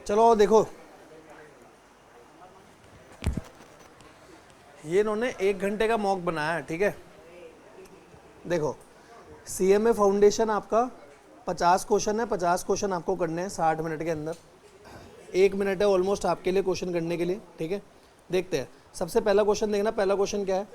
चलो देखो, ये इन्होंने 1 घंटे का मॉक बनाया है, ठीक है। देखो सीएमए फाउंडेशन आपका 50 क्वेश्चन है, 50 क्वेश्चन आपको करने हैं 60 मिनट के अंदर। 1 मिनट है ऑलमोस्ट आपके लिए क्वेश्चन करने के लिए, ठीक है। देखते हैं, सबसे पहला क्वेश्चन देखना। पहला क्वेश्चन क्या है,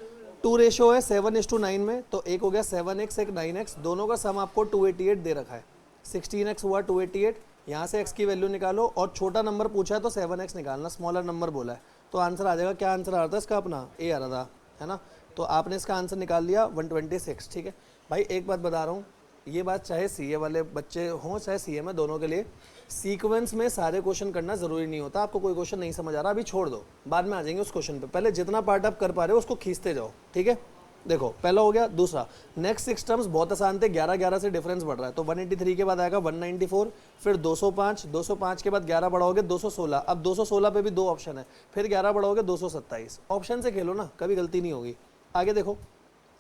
2 रेशो है 7:9 में, तो एक हो गया 7x, एक 9x, दोनों का सम आपको 288 दे रखा है। 16x हुआ 288, यहाँ से x की वैल्यू निकालो, और छोटा नंबर पूछा है तो 7x निकालना, स्मॉलर नंबर बोला है तो आंसर आ जाएगा। क्या आंसर आ रहा था इसका? अपना ए आ रहा था, है ना। तो आपने इसका आंसर निकाल लिया 126, ठीक है। भाई एक बात बता रहा हूँ, ये बात चाहे सीए वाले बच्चे हों चाहे सीए में, दोनों के लिए सीक्वेंस में सारे क्वेश्चन करना जरूरी नहीं होता। आपको कोई क्वेश्चन नहीं समझ आ रहा, अभी छोड़ दो, बाद में आ जाएंगे उस क्वेश्चन पे। पहले जितना पार्ट आप कर पा रहे हो उसको खींचते जाओ, ठीक है। देखो पहला हो गया। दूसरा, नेक्स्ट 6 टर्म्स बहुत आसान थे, 11-11 से डिफरेंस बढ़ रहा है, तो 183 के बाद आएगा 194, फिर 205, 205 के बाद 11 बढ़ाओगे 216, अब 216 पे भी 2 ऑप्शन है, फिर 11 बढ़ाओगे 227। ऑप्शन से खेलो ना, कभी गलती नहीं होगी। आगे देखो,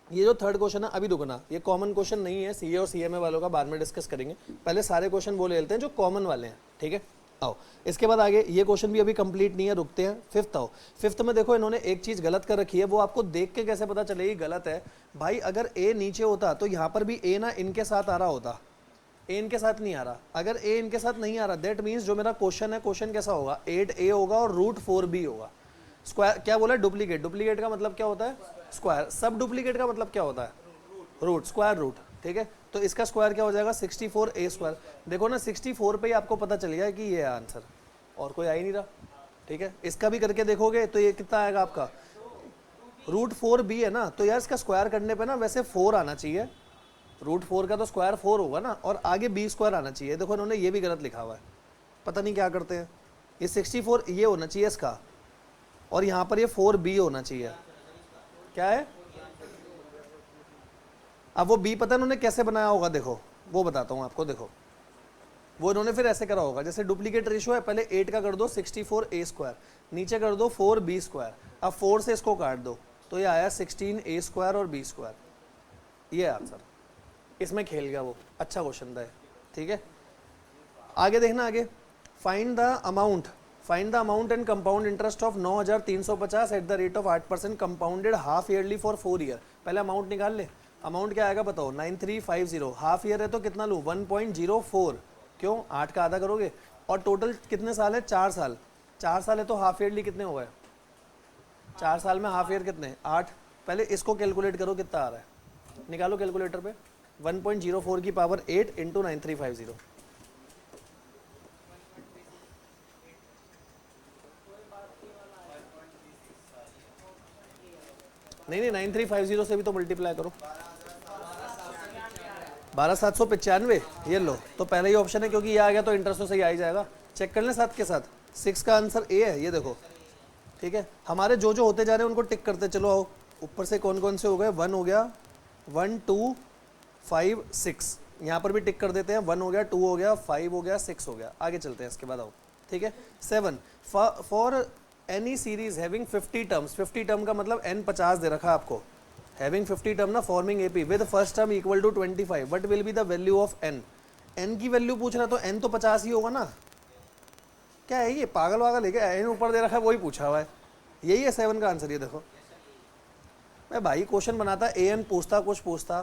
ये जो थर्ड क्वेश्चन है, अभी रुकना, ये कॉमन क्वेश्चन नहीं है, सीए और सीएमए वालों का बाद में डिस्कस करेंगे, पहले सारे क्वेश्चन वो ले लेते हैं जो कॉमन वाले हैं, ठीक है। आओ इसके बाद आगे, ये क्वेश्चन भी अभी कंप्लीट नहीं है, रुकते हैं। फिफ्थ आओ, फिफ्थ में देखो इन्होंने एक चीज गलत कर रखी है, वो आपको देख के कैसे पता चलेगी गलत है। भाई अगर ए नीचे होता तो यहाँ पर भी ए ना इनके साथ आ रहा होता, ए इनके साथ नहीं आ रहा। अगर ए इनके साथ नहीं आ रहा, दैट मीन्स जो मेरा क्वेश्चन है, क्वेश्चन कैसा होगा, 8a होगा और √4b होगा। स्क्वायर क्या बोला? डुप्लीकेट। डुप्लीकेट का मतलब क्या होता है? स्क्वायर। सब डुप्लीकेट का मतलब क्या होता है? रूट, स्क्वायर रूट, ठीक है। तो इसका स्क्वायर क्या हो जाएगा? 64a²। देखो ना 64 पे ही आपको पता चल गया कि ये है आंसर, और कोई आ ही नहीं रहा, ठीक है। इसका भी करके देखोगे तो ये कितना आएगा आपका? √4b है ना, तो यार इसका स्क्वायर करने पे ना वैसे 4 आना चाहिए, √4 का तो स्क्वायर 4 होगा ना, और आगे b² आना चाहिए। देखो इन्होंने ये भी गलत लिखा हुआ है, पता नहीं क्या करते हैं। ये 64 ये होना चाहिए इसका, और यहाँ पर ये 4b होना चाहिए। क्या है? अब वो b पता है इन्होंने कैसे बनाया होगा, देखो वो बताता हूँ आपको। देखो वो इन्होंने फिर ऐसे करा होगा, जैसे डुप्लीकेट रेशियो है, पहले 8 का कर दो 64a², नीचे कर दो 4b², अब 4 से इसको काट दो तो ये आया 16a² और b²। ये आंसर, इसमें खेल गया वो, अच्छा क्वेश्चन था, ठीक है। आगे देखना, आगे find the amount and compound interest of 9350 at the rate of 8% compounded half yearly for 4 year. पहले अमाउंट निकाल ले। अमाउंट क्या आएगा बताओ? 9350, हाफ ईयर है तो कितना लूँ? 1.04। क्यों? 8 का आधा करोगे, और टोटल कितने साल है? 4 साल। 4 साल है तो हाफ ईयरली कितने हो गए? 4 साल में हाफ ईयर कितने? 8। पहले इसको कैलकुलेट करो कितना आ रहा है, निकालो कैलकुलेटर पे। 1.04 की पावर 8 इंटू 9350, नहीं 9350 से भी तो मल्टीप्लाई करो। 12795, ये लो, तो पहले ही ऑप्शन है, क्योंकि ये आ गया तो इंटरेस्ट तो सही आ ही जाएगा। चेक कर लें साथ के साथ, 6 का आंसर ए है, ये देखो, ठीक है। हमारे जो जो होते जा रहे हैं उनको टिक करते चलो। आओ ऊपर से कौन कौन से हो गए? 1 हो गया, 1 2 5 6, यहाँ पर भी टिक कर देते हैं। 1 हो गया, 2 हो गया, 5 हो गया, 6 हो गया। आगे चलते हैं इसके बाद, आओ, ठीक है। 7 for any series having 50 terms, 50 term का मतलब n 50 दे रखा है आपको, हैविंग 50 टर्म ना, forming AP with first term equal to 25, what will be the value of n। n की वैल्यू पूछ रहा तो n तो 50 ही होगा ना। क्या है ये पागल वागल है क्या? n ऊपर दे रखा है वही पूछा हुआ है, यही है 7 का आंसर। ये देखो, मैं भाई क्वेश्चन बनाता an पूछता, कुछ पूछता,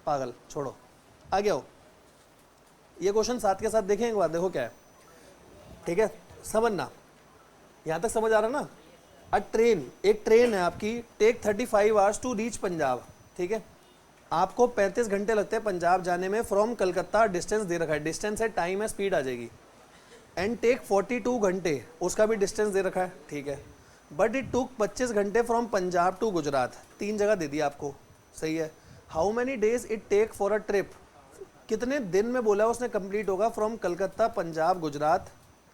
पागल, छोड़ो। आगे आओ, ये क्वेश्चन साथ के साथ देखें एक बार, देखो क्या है, ठीक है। समझना, यहाँ तक समझ आ रहा ना। एक ट्रेन है आपकी, take 35 hours to reach Punjab, ठीक है। आपको 35 घंटे लगते हैं पंजाब जाने में फ्रॉम कलकत्ता, डिस्टेंस दे रखा है, डिस्टेंस है, टाइम है, स्पीड आ जाएगी। एंड टेक 42 घंटे, उसका भी डिस्टेंस दे रखा है, ठीक है। बट इट टुक 25 घंटे फ्रॉम पंजाब टू गुजरात, 3 जगह दे दी आपको, सही है। How many days it take for a trip, कितने दिन में बोला उसने कंप्लीट होगा फ्रॉम कलकत्ता, पंजाब, गुजरात,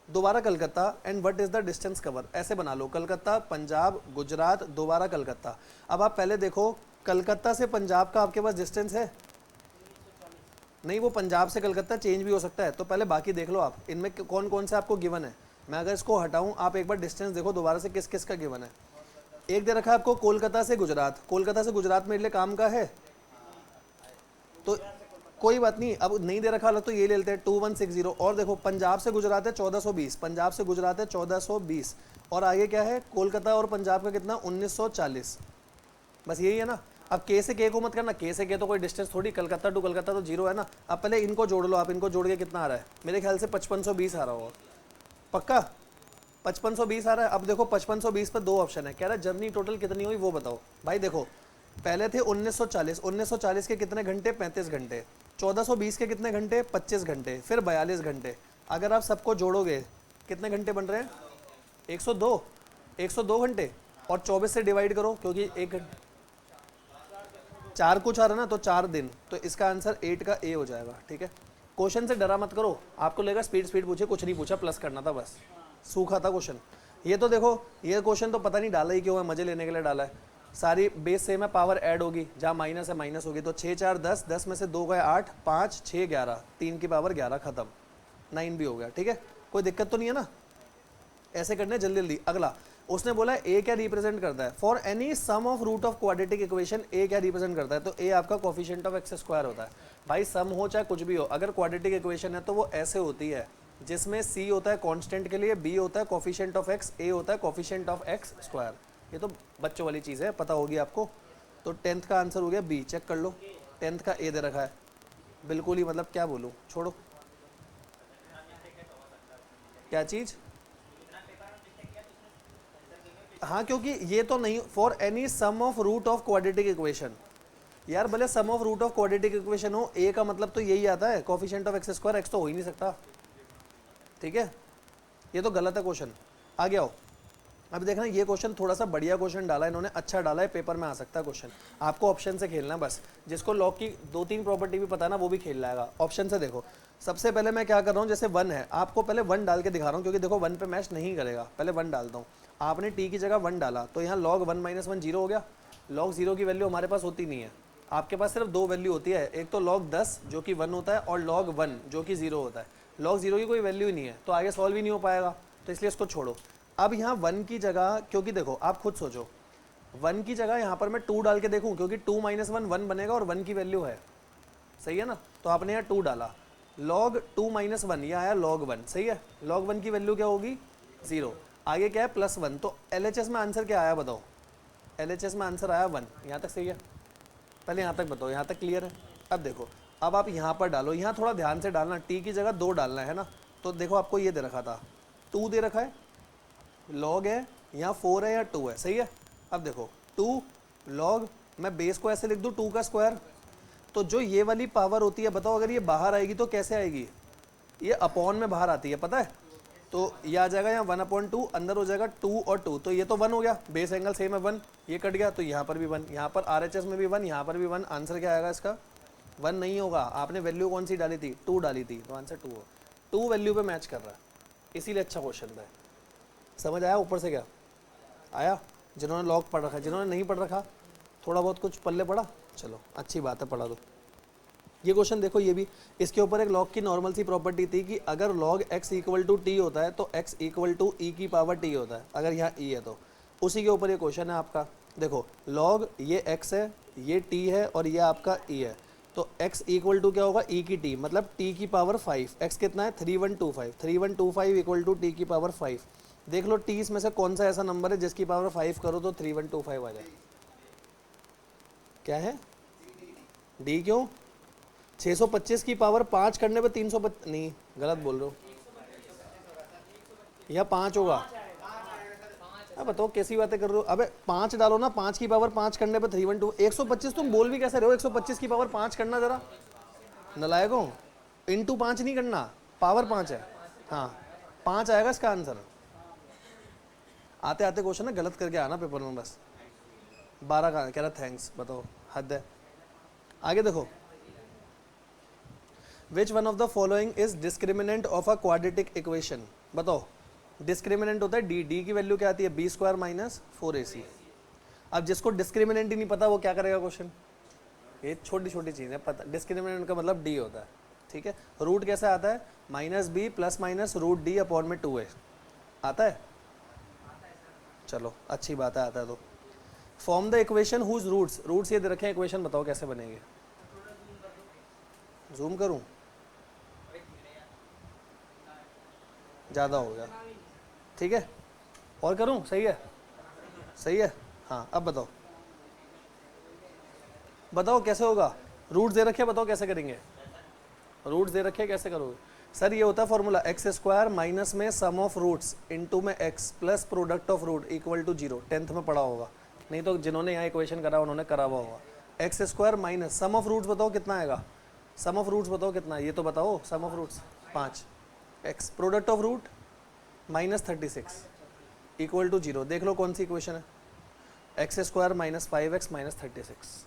दोबारा Calcutta, and what is the distance cover. ऐसे बना लो, कलकत्ता, पंजाब, गुजरात, दोबारा कलकत्ता। अब आप पहले देखो, कलकत्ता से पंजाब का आपके पास डिस्टेंस है? नहीं, वो पंजाब से कलकत्ता चेंज भी हो सकता है, तो पहले बाकी देख लो आप, इनमें कौन कौन से आपको गिवन है। मैं अगर इसको हटाऊं, आप एक बार डिस्टेंस देखो दोबारा से किस किस का गिवन है। एक दे रखा है आपको कोलकाता से गुजरात, कोलकाता से गुजरात मेरे लिए काम का है, तो कोई बात नहीं, अब नहीं दे रखा हालत तो ये ले लेते हैं 2160। और देखो पंजाब से गुजरात है 1420, पंजाब से गुजरात है 1420, और आगे क्या है कोलकाता और पंजाब का कितना 1940। बस यही है ना। अब के से के को मत करना, के से के तो कोई डिस्टेंस थोड़ी, कलकत्ता टू कलकत्ता तो जीरो है ना। अब पहले इनको जोड़ लो, आप इनको जोड़ के कितना आ रहा है, मेरे ख्याल से 5520 आ रहा होगा, पक्का 5520 आ रहा है। अब देखो 5520 पर दो ऑप्शन है, कह रहा है जर्नी टोटल कितनी हुई वो बताओ। भाई देखो पहले थे 1940, 1940 के कितने घंटे 35 घंटे, 1420 के कितने घंटे 25 घंटे, फिर 42 घंटे। अगर आप सबको जोड़ोगे कितने घंटे बन रहे हैं 102, 102 घंटे, और 24 से डिवाइड करो क्योंकि एक घंटे 4 कुछ आ रहा है ना, तो 4 दिन, तो इसका आंसर 8 का ए हो जाएगा। ठीक है, क्वेश्चन से डरा मत करो, आपको लगेगा स्पीड स्पीड पूछे, कुछ नहीं पूछा, प्लस करना था बस, सूखा था क्वेश्चन। ये तो देखो ये क्वेश्चन तो पता नहीं डाला ही क्यों है, मजे लेने के लिए डाला है। सारी बेस सेम है, पावर ऐड होगी, जहाँ माइनस है माइनस होगी, तो 6 4 10, 10 में से 2 गए 8, 5 6 11, 3 की पावर 11, खत्म, 9 भी हो गया। ठीक है, कोई दिक्कत तो नहीं है ना, ऐसे करने जल्दी जल्दी। अगला उसने बोला ए क्या रिप्रेजेंट करता है, for any sum of root of quadratic equation A क्या रिप्रेजेंट करता है, तो ए आपका कोफिशिएंट ऑफ एक्स स्क्वायर होता है। भाई सम हो चाहे कुछ भी हो, अगर क्वाड्रेटिक इक्वेशन है तो वो ऐसे होती है जिसमें सी होता है कांस्टेंट के लिए, बी होता है कोफिशिएंट ऑफ एक्स, ए होता है कोफिशिएंट ऑफ एक्स स्क्वायर। ये तो बच्चों वाली चीज़ है, पता होगी आपको। तो 10th का आंसर हो गया बी, चेक कर लो, 10th का ए दे रखा है, बिल्कुल ही मतलब क्या बोलूँ, छोड़ो। क्या चीज़, हाँ क्योंकि ये तो नहीं, for any sum of root of quadratic equation, यार भले sum of root of quadratic equation हो, ए का मतलब तो यही आता है coefficient of x square, x तो हो ही नहीं सकता। ठीक है, ये तो गलत है क्वेश्चन। आगे आओ, अब देखना ये क्वेश्चन थोड़ा सा बढ़िया क्वेश्चन डाला है इन्होंने, अच्छा डाला है, पेपर में आ सकता है क्वेश्चन। आपको ऑप्शन से खेलना है बस, जिसको लॉग की 2-3 प्रॉपर्टी भी पता है ना वो भी खेल लाएगा। ऑप्शन से देखो, सबसे पहले मैं क्या कर रहा हूँ, जैसे 1 है, आपको पहले 1 डाल के दिखा रहा हूँ क्योंकि देखो 1 पे मैच नहीं करेगा, पहले 1 डालता हूँ। आपने टी की जगह 1 डाला तो यहाँ log 1 - 1 जीरो हो गया। log 0 की वैल्यू हमारे पास होती नहीं है, आपके पास सिर्फ 2 वैल्यू होती है, एक तो log 10 जो कि 1 होता है और log 1 जो कि 0 होता है। log 0 की कोई वैल्यू ही नहीं है तो आगे सॉल्व ही नहीं हो पाएगा, तो इसलिए इसको छोड़ो। अब यहाँ 1 की जगह, क्योंकि देखो आप खुद सोचो, 1 की जगह यहाँ पर मैं 2 डाल के देखूँ, क्योंकि 2 - 1 1 बनेगा और 1 की वैल्यू है, सही है ना। तो आपने यहाँ 2 डाला, log 2 - 1 ये आया log 1, सही है। log 1 की वैल्यू क्या होगी 0, आगे क्या है +1, तो LHS में आंसर क्या आया बताओ, LHS में आंसर आया 1। यहाँ तक सही है, पहले यहाँ तक बताओ, यहाँ तक क्लियर है। अब देखो, अब आप यहाँ पर डालो, यहाँ थोड़ा ध्यान से डालना, टी की जगह 2 डालना है ना। तो देखो आपको ये दे रखा था 2 दे रखा है, log है, यहाँ 4 है या 2 है, सही है। अब देखो 2 log, मैं बेस को ऐसे लिख दूँ 2 का स्क्वायर, तो जो ये वाली पावर होती है बताओ, अगर ये बाहर आएगी तो कैसे आएगी, ये अपॉन में बाहर आती है, पता है। तो ये आ जाएगा यहाँ 1/2, अंदर हो जाएगा 2 और 2, तो ये तो 1 हो गया, बेस एंगल सेम है 1, ये कट गया, तो यहाँ पर भी 1, यहाँ पर RHS में भी 1, यहाँ पर भी 1। आंसर क्या आएगा इसका 1 नहीं होगा, आपने वैल्यू कौन सी डाली थी 2 डाली थी, तो आंसर 2 हो, 2 वैल्यू पे मैच कर रहा है, इसीलिए अच्छा क्वेश्चन था। समझ आया ऊपर से क्या आया, जिन्होंने लॉग पढ़ रखा है, जिन्होंने नहीं पढ़ रखा थोड़ा बहुत कुछ पल्ले पड़ा, चलो अच्छी बात है, पढ़ा दो। ये क्वेश्चन देखो, ये भी इसके ऊपर एक लॉग की नॉर्मल सी प्रॉपर्टी थी कि अगर log x = t होता है तो x = e की पावर t होता है, अगर यहाँ e है तो उसी के ऊपर ये क्वेश्चन है आपका। देखो log ये x है, ये t है और ये आपका e है, तो x = क्या होगा e की t, मतलब t की पावर 5, x कितना है 3125, 3125 = t की पावर 5। देख लो t इसमें से कौन सा ऐसा नंबर है जिसकी पावर 5 करो तो 3125 आ जाए, क्या है d, क्यों 625 की पावर 5 करने पे 325, नहीं गलत बोल रहे हो, या 5 होगा, अब बताओ कैसी बातें कर रहे हो। अबे 5 डालो ना, 5 की पावर 5 करने पे 312, 125 तुम बोल भी कैसे रहे हो, 125 की पावर 5 करना जरा, नलायक हो, इंटू 5 नहीं करना, पावर 5 है, हाँ 5 आएगा इसका आंसर। आते आते क्वेश्चन ना गलत करके आना पेपर में, बस 12 का कह रहा थैंक्स, बताओ हद है। आगे देखो, Which one of the following is discriminant of a quadratic equation, बताओ डिस्क्रिमिनेंट होता है d, d की वैल्यू क्या आती है b² - 4ac। अब जिसको डिस्क्रिमिनेंट ही नहीं पता वो क्या करेगा क्वेश्चन, ये छोटी छोटी चीज़ है, पता डिस्क्रिमिनेंट का मतलब d होता है, ठीक है। रूट कैसे आता है -b ± √d/2a आता है, चलो अच्छी बात है, आता है। तो form the equation whose roots, roots ये दे रखे हैं, इक्वेशन बताओ कैसे बनेंगे, जूम करूं, ज़्यादा हो गया, ठीक है, और करूं, सही है, सही है। हाँ अब बताओ, बताओ कैसे होगा, रूट्स दे रखे, बताओ कैसे करेंगे, रूट्स दे रखे कैसे करोगे? सर ये होता है फॉर्मूला, एक्स स्क्वायर माइनस में सम ऑफ रूट्स इनटू में x plus product of root equal to 0, 10th में पढ़ा होगा, नहीं तो जिन्होंने यहाँ इक्वेशन करा उन्होंने करा हुआ होगा। X square minus sum of roots बताओ कितना आएगा, सम ऑफ रूट्स बताओ कितना है, ये तो बताओ, sum of roots 5, x product of root minus 36 equal to 0। देख लो कौन सी इक्वेशन है, x square minus 5x minus 36,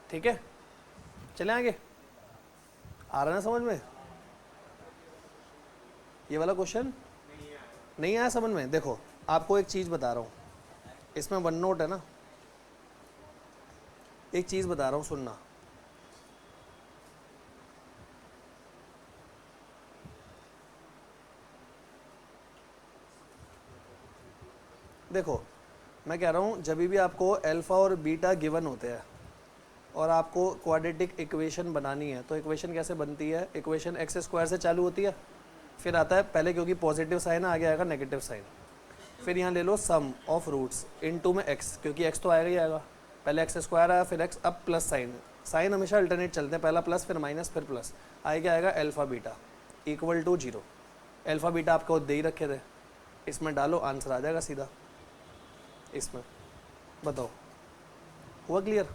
ठीक है। चले आगे, आ रहा है ना समझ में? ये वाला क्वेश्चन नहीं आया समझ में? देखो आपको एक चीज़ बता रहा हूँ, इसमें वन नोट है ना, एक चीज़ बता रहा हूँ सुनना, देखो मैं कह रहा हूँ जब भी आपको अल्फ़ा और बीटा गिवन होते हैं और आपको क्वाड्रेटिक इक्वेशन बनानी है, तो इक्वेशन कैसे बनती है, इक्वेशन एक्स स्क्वायर से चालू होती है, फिर आता है पहले क्योंकि पॉजिटिव साइन आगे आएगा नेगेटिव साइन, फिर यहाँ ले लो सम ऑफ रूट्स इनटू में एक्स, क्योंकि एक्स तो आएगा ही आएगा, पहले एक्स स्क्वायर आया फिर एक्स, अब प्लस साइन, साइन हमेशा अल्टरनेट चलते हैं, पहला प्लस फिर माइनस फिर प्लस, आगे आएगा alpha beta equal to 0। Alpha beta आपको दे ही रखे थे, इसमें डालो आंसर आ जाएगा सीधा, इसमें बताओ हुआ क्लियर?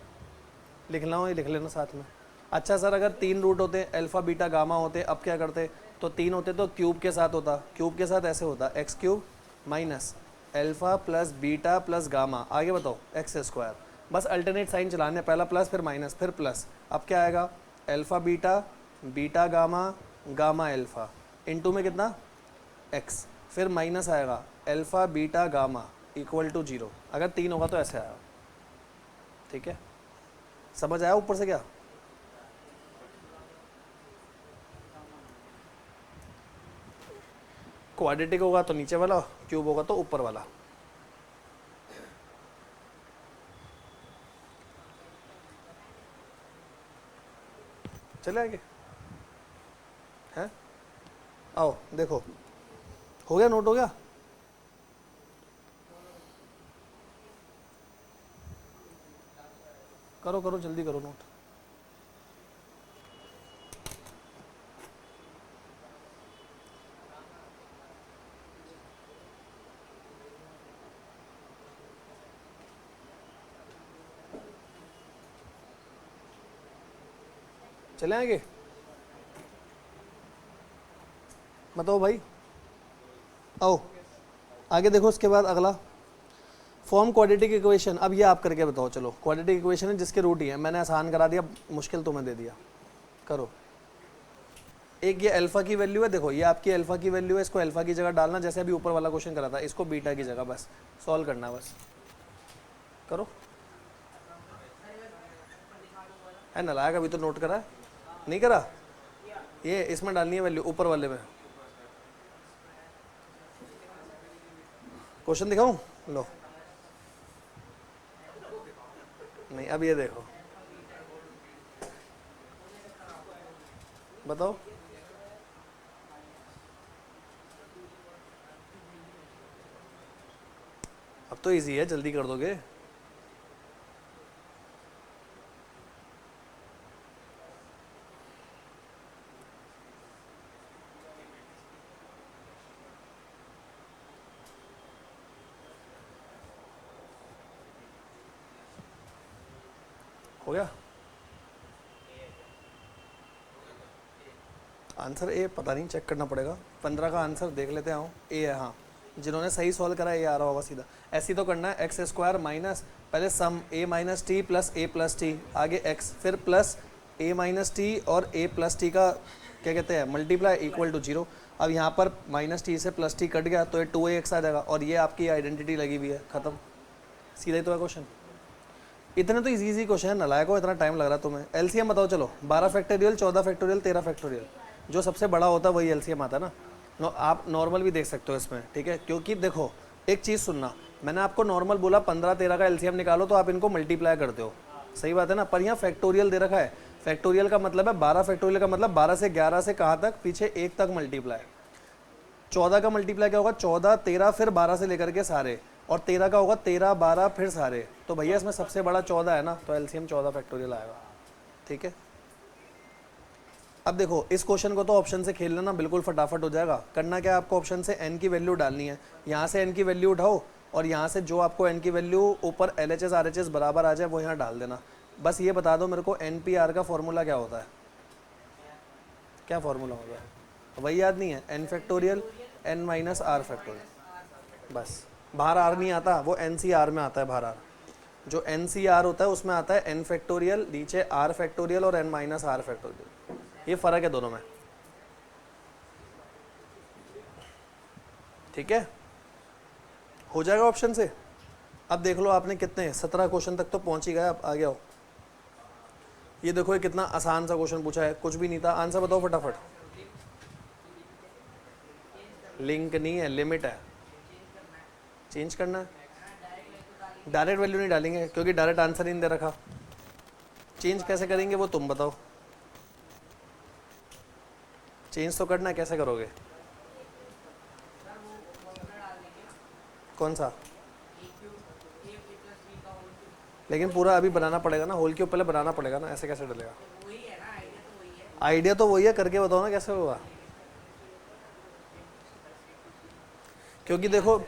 लिखना हो ये लिख लेना साथ में। अच्छा सर अगर 3 रूट होते, अल्फ़ा बीटा गामा होते, अब क्या करते, तो 3 होते तो क्यूब के साथ होता, क्यूब के साथ ऐसे होता x cube minus alpha plus beta plus gamma, आगे बताओ एक्स स्क्वायर, बस अल्टरनेट साइन चलाने, पहला प्लस फिर माइनस फिर प्लस, अब क्या आएगा alpha beta beta gamma gamma alpha into में कितना एक्स, फिर माइनस आएगा alpha beta gamma equal to 0, अगर 3 होगा तो ऐसे आएगा, ठीक है, समझ आया ऊपर से क्या? क्वाड्रेटिक होगा तो नीचे वाला, क्यूब होगा तो ऊपर वाला। चले आगे हैं, आओ देखो, हो गया, नोट हो गया, करो करो जल्दी करो नोट। चले आगे, बताओ भाई, आओ आगे देखो, उसके बाद अगला फॉर्म क्वाड्रेटिक इक्वेशन, अब ये आप करके बताओ, चलो क्वाड्रेटिक इक्वेशन है जिसके रूट ही है, मैंने आसान करा दिया, मुश्किल तुम्हें दे दिया, करो। एक ये अल्फा की वैल्यू है, देखो ये आपकी अल्फा की वैल्यू है, इसको अल्फा की जगह डालना, जैसे अभी ऊपर वाला क्वेश्चन करा था, इसको बीटा की जगह बस सॉल्व करना, बस करो। है नालायक, अभी तो नोट करा नहीं करा, ये इसमें डालनी है वैल्यू ऊपर वाले में, क्वेश्चन दिखाऊं, लो नहीं, अब ये देखो, बताओ अब तो इजी है, जल्दी कर दोगे। हो गया आंसर, ए पता नहीं, चेक करना पड़ेगा, 15 का आंसर देख लेते हैं, ए है, हाँ जिन्होंने सही सॉल्व करा ये आ रहा होगा सीधा, ऐसे तो करना है, एक्स स्क्वायर माइनस पहले सम ए माइनस टी प्लस ए प्लस टी, आगे एक्स फिर प्लस ए माइनस टी और ए प्लस टी का क्या कहते हैं मल्टीप्लाई इक्वल टू 0। अब यहाँ पर माइनस टी से प्लस टी कट गया तो ये 2ax आ जाएगा, और ये आपकी आइडेंटिटी लगी हुई है, ख़त्म, सीधा ही तो है क्वेश्चन। इतने तो इजी क्वेश्चन है, नालायक हो इतना टाइम लग रहा है तुम्हें। एलसीएम बताओ चलो, 12 फैक्टोरियल 14 फैक्टोरियल 13 फैक्टोरियल, जो सबसे बड़ा होता है वही एलसीएम आता है ना। आप नॉर्मल भी देख सकते हो इसमें, ठीक है, क्योंकि देखो एक चीज़ सुनना, मैंने आपको नॉर्मल बोला 15 13 का एलसीएम निकालो तो आप इनको मल्टीप्लाई करते हो, सही बात है ना, पर यहाँ फैक्टोरियल दे रखा है, फैक्टोरियल का मतलब है 12, फैक्टोरियल का मतलब 12 से 11 से कहाँ तक, पीछे 1 तक मल्टीप्लाई। 14 का मल्टीप्लाई क्या होगा, 14, 13, फिर 12 से लेकर के सारे, और 13 का होगा 13, 12 फिर सारे। तो भैया इसमें सबसे बड़ा 14 है ना, तो एलसीएम 14 फैक्टोरियल आएगा। ठीक है, अब देखो इस क्वेश्चन को तो ऑप्शन से खेल लेना, बिल्कुल फटाफट हो जाएगा। करना क्या है आपको, ऑप्शन से n की वैल्यू डालनी है, यहाँ से n की वैल्यू उठाओ और यहाँ से जो आपको n की वैल्यू ऊपर LHS RHS बराबर आ जाए वो यहाँ डाल देना। बस ये बता दो मेरे को NPR का फॉर्मूला क्या होता है, क्या फॉर्मूला होता है, वही याद नहीं है, n factorial n minus R factorial. बस बाहर आर नहीं आता, वो NCR में आता है बाहर आर। जो NCR होता है उसमें आता है n फैक्टोरियल, नीचे r फैक्टोरियल और n माइनस आर फैक्टोरियल, ये फर्क है दोनों में। ठीक है, हो जाएगा ऑप्शन से। अब देख लो आपने कितने 17 क्वेश्चन तक तो पहुंच ही गए, अब आगे आओ। ये देखो ये कितना आसान सा क्वेश्चन पूछा है, कुछ भी नहीं था, आंसर बताओ फटाफट। लिंक नहीं है, लिमिट है, चेंज करना है। डायरेक्ट वैल्यू नहीं डालेंगे क्योंकि डायरेक्ट आंसर ही नहीं दे रखा। चेंज कैसे करेंगे वो तुम बताओ, चेंज तो करना है, कैसे करोगे, कौन सा, लेकिन पूरा अभी बनाना पड़ेगा ना, होल क्यूब पहले बनाना पड़ेगा ना, ऐसे कैसे डलेगा। आइडिया तो वही है, करके बताओ ना कैसे होगा। क्योंकि देखो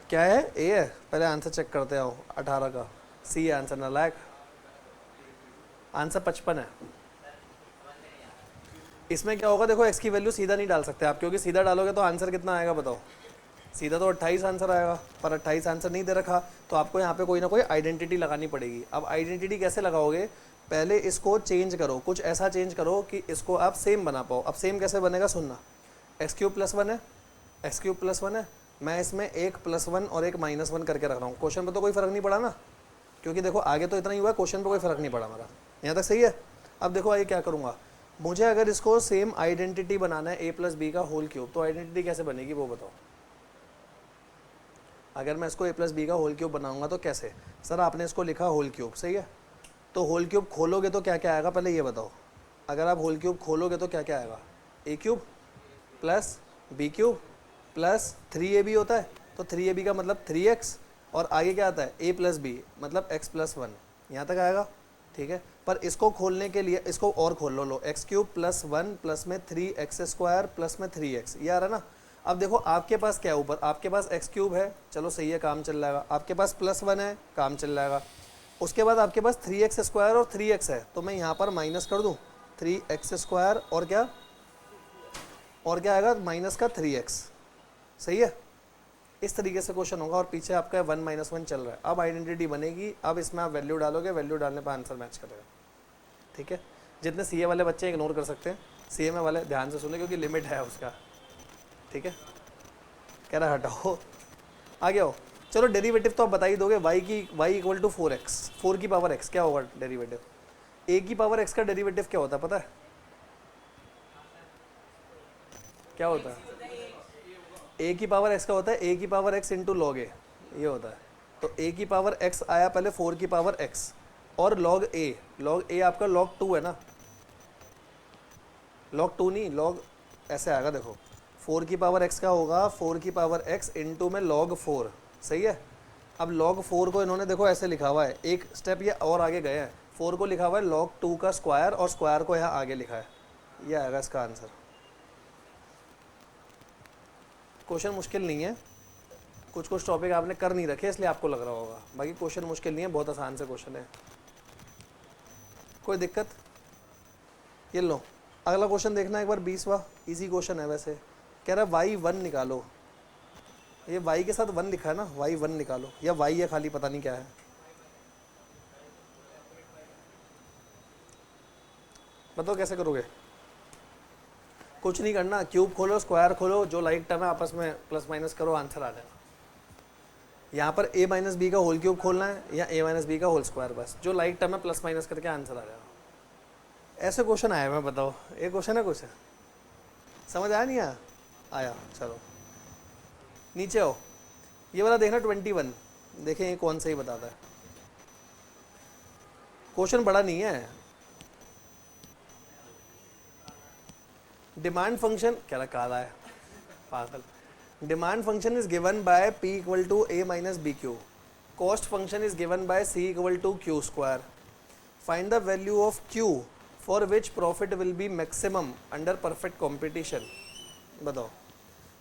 क्या है, ए है, पहले आंसर चेक करते आओ। 18 का सी है आंसर, नालायक। आंसर 55 है। इसमें क्या होगा, देखो एक्स की वैल्यू सीधा नहीं डाल सकते आप, क्योंकि सीधा डालोगे तो आंसर कितना आएगा बताओ, सीधा तो 28 आंसर आएगा, पर 28 आंसर नहीं दे रखा, तो आपको यहाँ पे कोई ना कोई आइडेंटिटी लगानी पड़ेगी। अब आइडेंटिटी कैसे लगाओगे, पहले इसको चेंज करो, कुछ ऐसा चेंज करो कि इसको आप सेम बना पाओ। अब सेम कैसे बनेगा सुनना, x³ + 1 है, x³ + 1 है, मैं इसमें एक +1 और एक -1 करके रख रहा हूँ। क्वेश्चन पर तो कोई फर्क नहीं पड़ा ना, क्योंकि देखो आगे तो इतना ही हुआ, क्वेश्चन पर कोई फर्क नहीं पड़ा हमारा, यहाँ तक सही है। अब देखो आगे क्या करूँगा, मुझे अगर इसको सेम आइडेंटिटी बनाना है a + b का होल क्यूब, तो आइडेंटिटी कैसे बनेगी वो बताओ। अगर मैं इसको a + b का होल क्यूब बनाऊंगा तो कैसे, सर आपने इसको लिखा होल क्यूब, सही है, तो होल क्यूब खोलोगे तो क्या क्या आएगा पहले ये बताओ। अगर आप होल क्यूब खोलोगे तो क्या क्या आएगा, a³ + b³ + 3ab होता है, तो 3ab का मतलब 3x, और आगे क्या आता है a + b मतलब x + 1, यहाँ तक आएगा। ठीक है, पर इसको खोलने के लिए इसको और खोल लो, x³ + 1 प्लस में 3x² प्लस में 3x, ये आ रहा ना। अब देखो आपके पास क्या है ऊपर, आपके पास x³ है, चलो सही है, काम चल जाएगा। आपके पास +1 है, काम चल जाएगा। उसके बाद आपके पास 3x² और 3x है, तो मैं यहाँ पर माइनस कर दूँ 3x² और क्या आएगा माइनस का 3x, सही है। इस तरीके से क्वेश्चन होगा, और पीछे आपका 1 - 1 चल रहा है। अब आइडेंटिटी बनेगी, अब इसमें आप वैल्यू डालोगे, वैल्यू डालने पर आंसर मैच करेगा। ठीक है, जितने सीए वाले बच्चे इग्नोर कर सकते हैं, सीएमए वाले ध्यान से सुने क्योंकि लिमिट है उसका। ठीक है, कह रहा हटाओ, आगे आओ। चलो डेरिवेटिव तो आप बता ही दोगे, y = 4x, 4 की पावर x क्या होगा डेरिवेटिव, a की पावर x का डेरिवेटिव क्या होता है पता है, क्या होता है, a की पावर x का होता है a की पावर x × log a, ये होता है। तो a की पावर x आया पहले 4 की पावर x, और log a आपका log 2 है ना, log 2 नहीं, log ऐसे आएगा, देखो 4 की पावर x का होगा 4 की पावर x × में log 4, सही है। अब log 4 को इन्होंने देखो ऐसे लिखा हुआ है, एक स्टेप ये और आगे गए हैं, 4 को लिखा हुआ है log 2 का स्क्वायर, और स्क्वायर को यहाँ आगे लिखा है, ये आएगा इसका आंसर। क्वेश्चन मुश्किल नहीं है, कुछ कुछ टॉपिक आपने कर नहीं रखे इसलिए आपको लग रहा होगा, बाकी क्वेश्चन मुश्किल नहीं है, बहुत आसान से क्वेश्चन है, कोई दिक्कत। ये लो अगला क्वेश्चन देखना एक बार, 20वां, इजी क्वेश्चन है वैसे। कह रहा है y1 निकालो, ये y के साथ 1 लिखा है ना, y1 निकालो, या y है खाली, पता नहीं क्या है। बताओ कैसे करोगे, कुछ नहीं करना, क्यूब खोलो, स्क्वायर खोलो, जो लाइक टर्म है आपस में प्लस माइनस करो, आंसर आ जाएगा। यहाँ पर a - b का होल क्यूब खोलना है, या a - b का होल स्क्वायर, बस जो लाइक टर्म है प्लस माइनस करके आंसर आ जाएगा। ऐसे क्वेश्चन आया मैं बताओ, एक क्वेश्चन है, कुछ है समझ आया नहीं आया, चलो नीचे आओ। ये वाला देखना 21, देखें ये कौन सा ही बताता है। क्वेश्चन बड़ा नहीं है, डिमांड फंक्शन कह रहा काला है पागल। Demand function is given by P equal to A minus B Q. Cost function is given by C equal to Q square. Find the value of Q for which profit will be maximum under perfect competition. बताओ,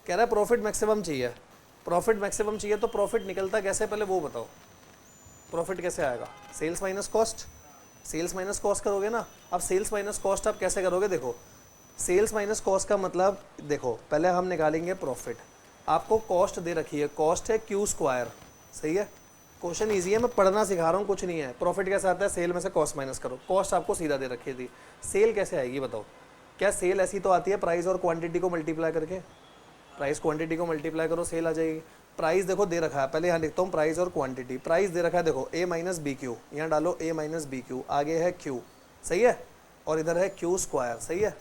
कह रहा है profit maximum चाहिए। Profit maximum चाहिए तो profit निकलता कैसे, पहले वो बताओ। प्रॉफिट कैसे आएगा, sales minus cost. Sales minus cost करोगे ना। अब सेल्स माइनस कॉस्ट आप कैसे करोगे, देखो सेल्स माइनस कॉस्ट का मतलब, देखो पहले हम निकालेंगे प्रॉफिट। आपको कॉस्ट दे रखी है, कॉस्ट है क्यू स्क्वायर, सही है। क्वेश्चन इजी है, मैं पढ़ना सिखा रहा हूँ, कुछ नहीं है। प्रॉफिट कैसे आता है, सेल में से कॉस्ट माइनस करो। कॉस्ट आपको सीधा दे रखी थी, सेल कैसे आएगी बताओ। क्या सेल ऐसी तो आती है प्राइस और क्वांटिटी को मल्टीप्लाई करके, प्राइस क्वांटिटी को मल्टीप्लाई करो सेल आ जाएगी। प्राइस देखो दे रखा है, पहले यहाँ लिखता हूँ प्राइस और क्वांटिटी। प्राइस दे रखा है देखो ए माइनस बी क्यू, यहाँ डालो ए माइनस बी क्यू, आगे है क्यू, सही है, और इधर है क्यू स्क्वायर, सही है।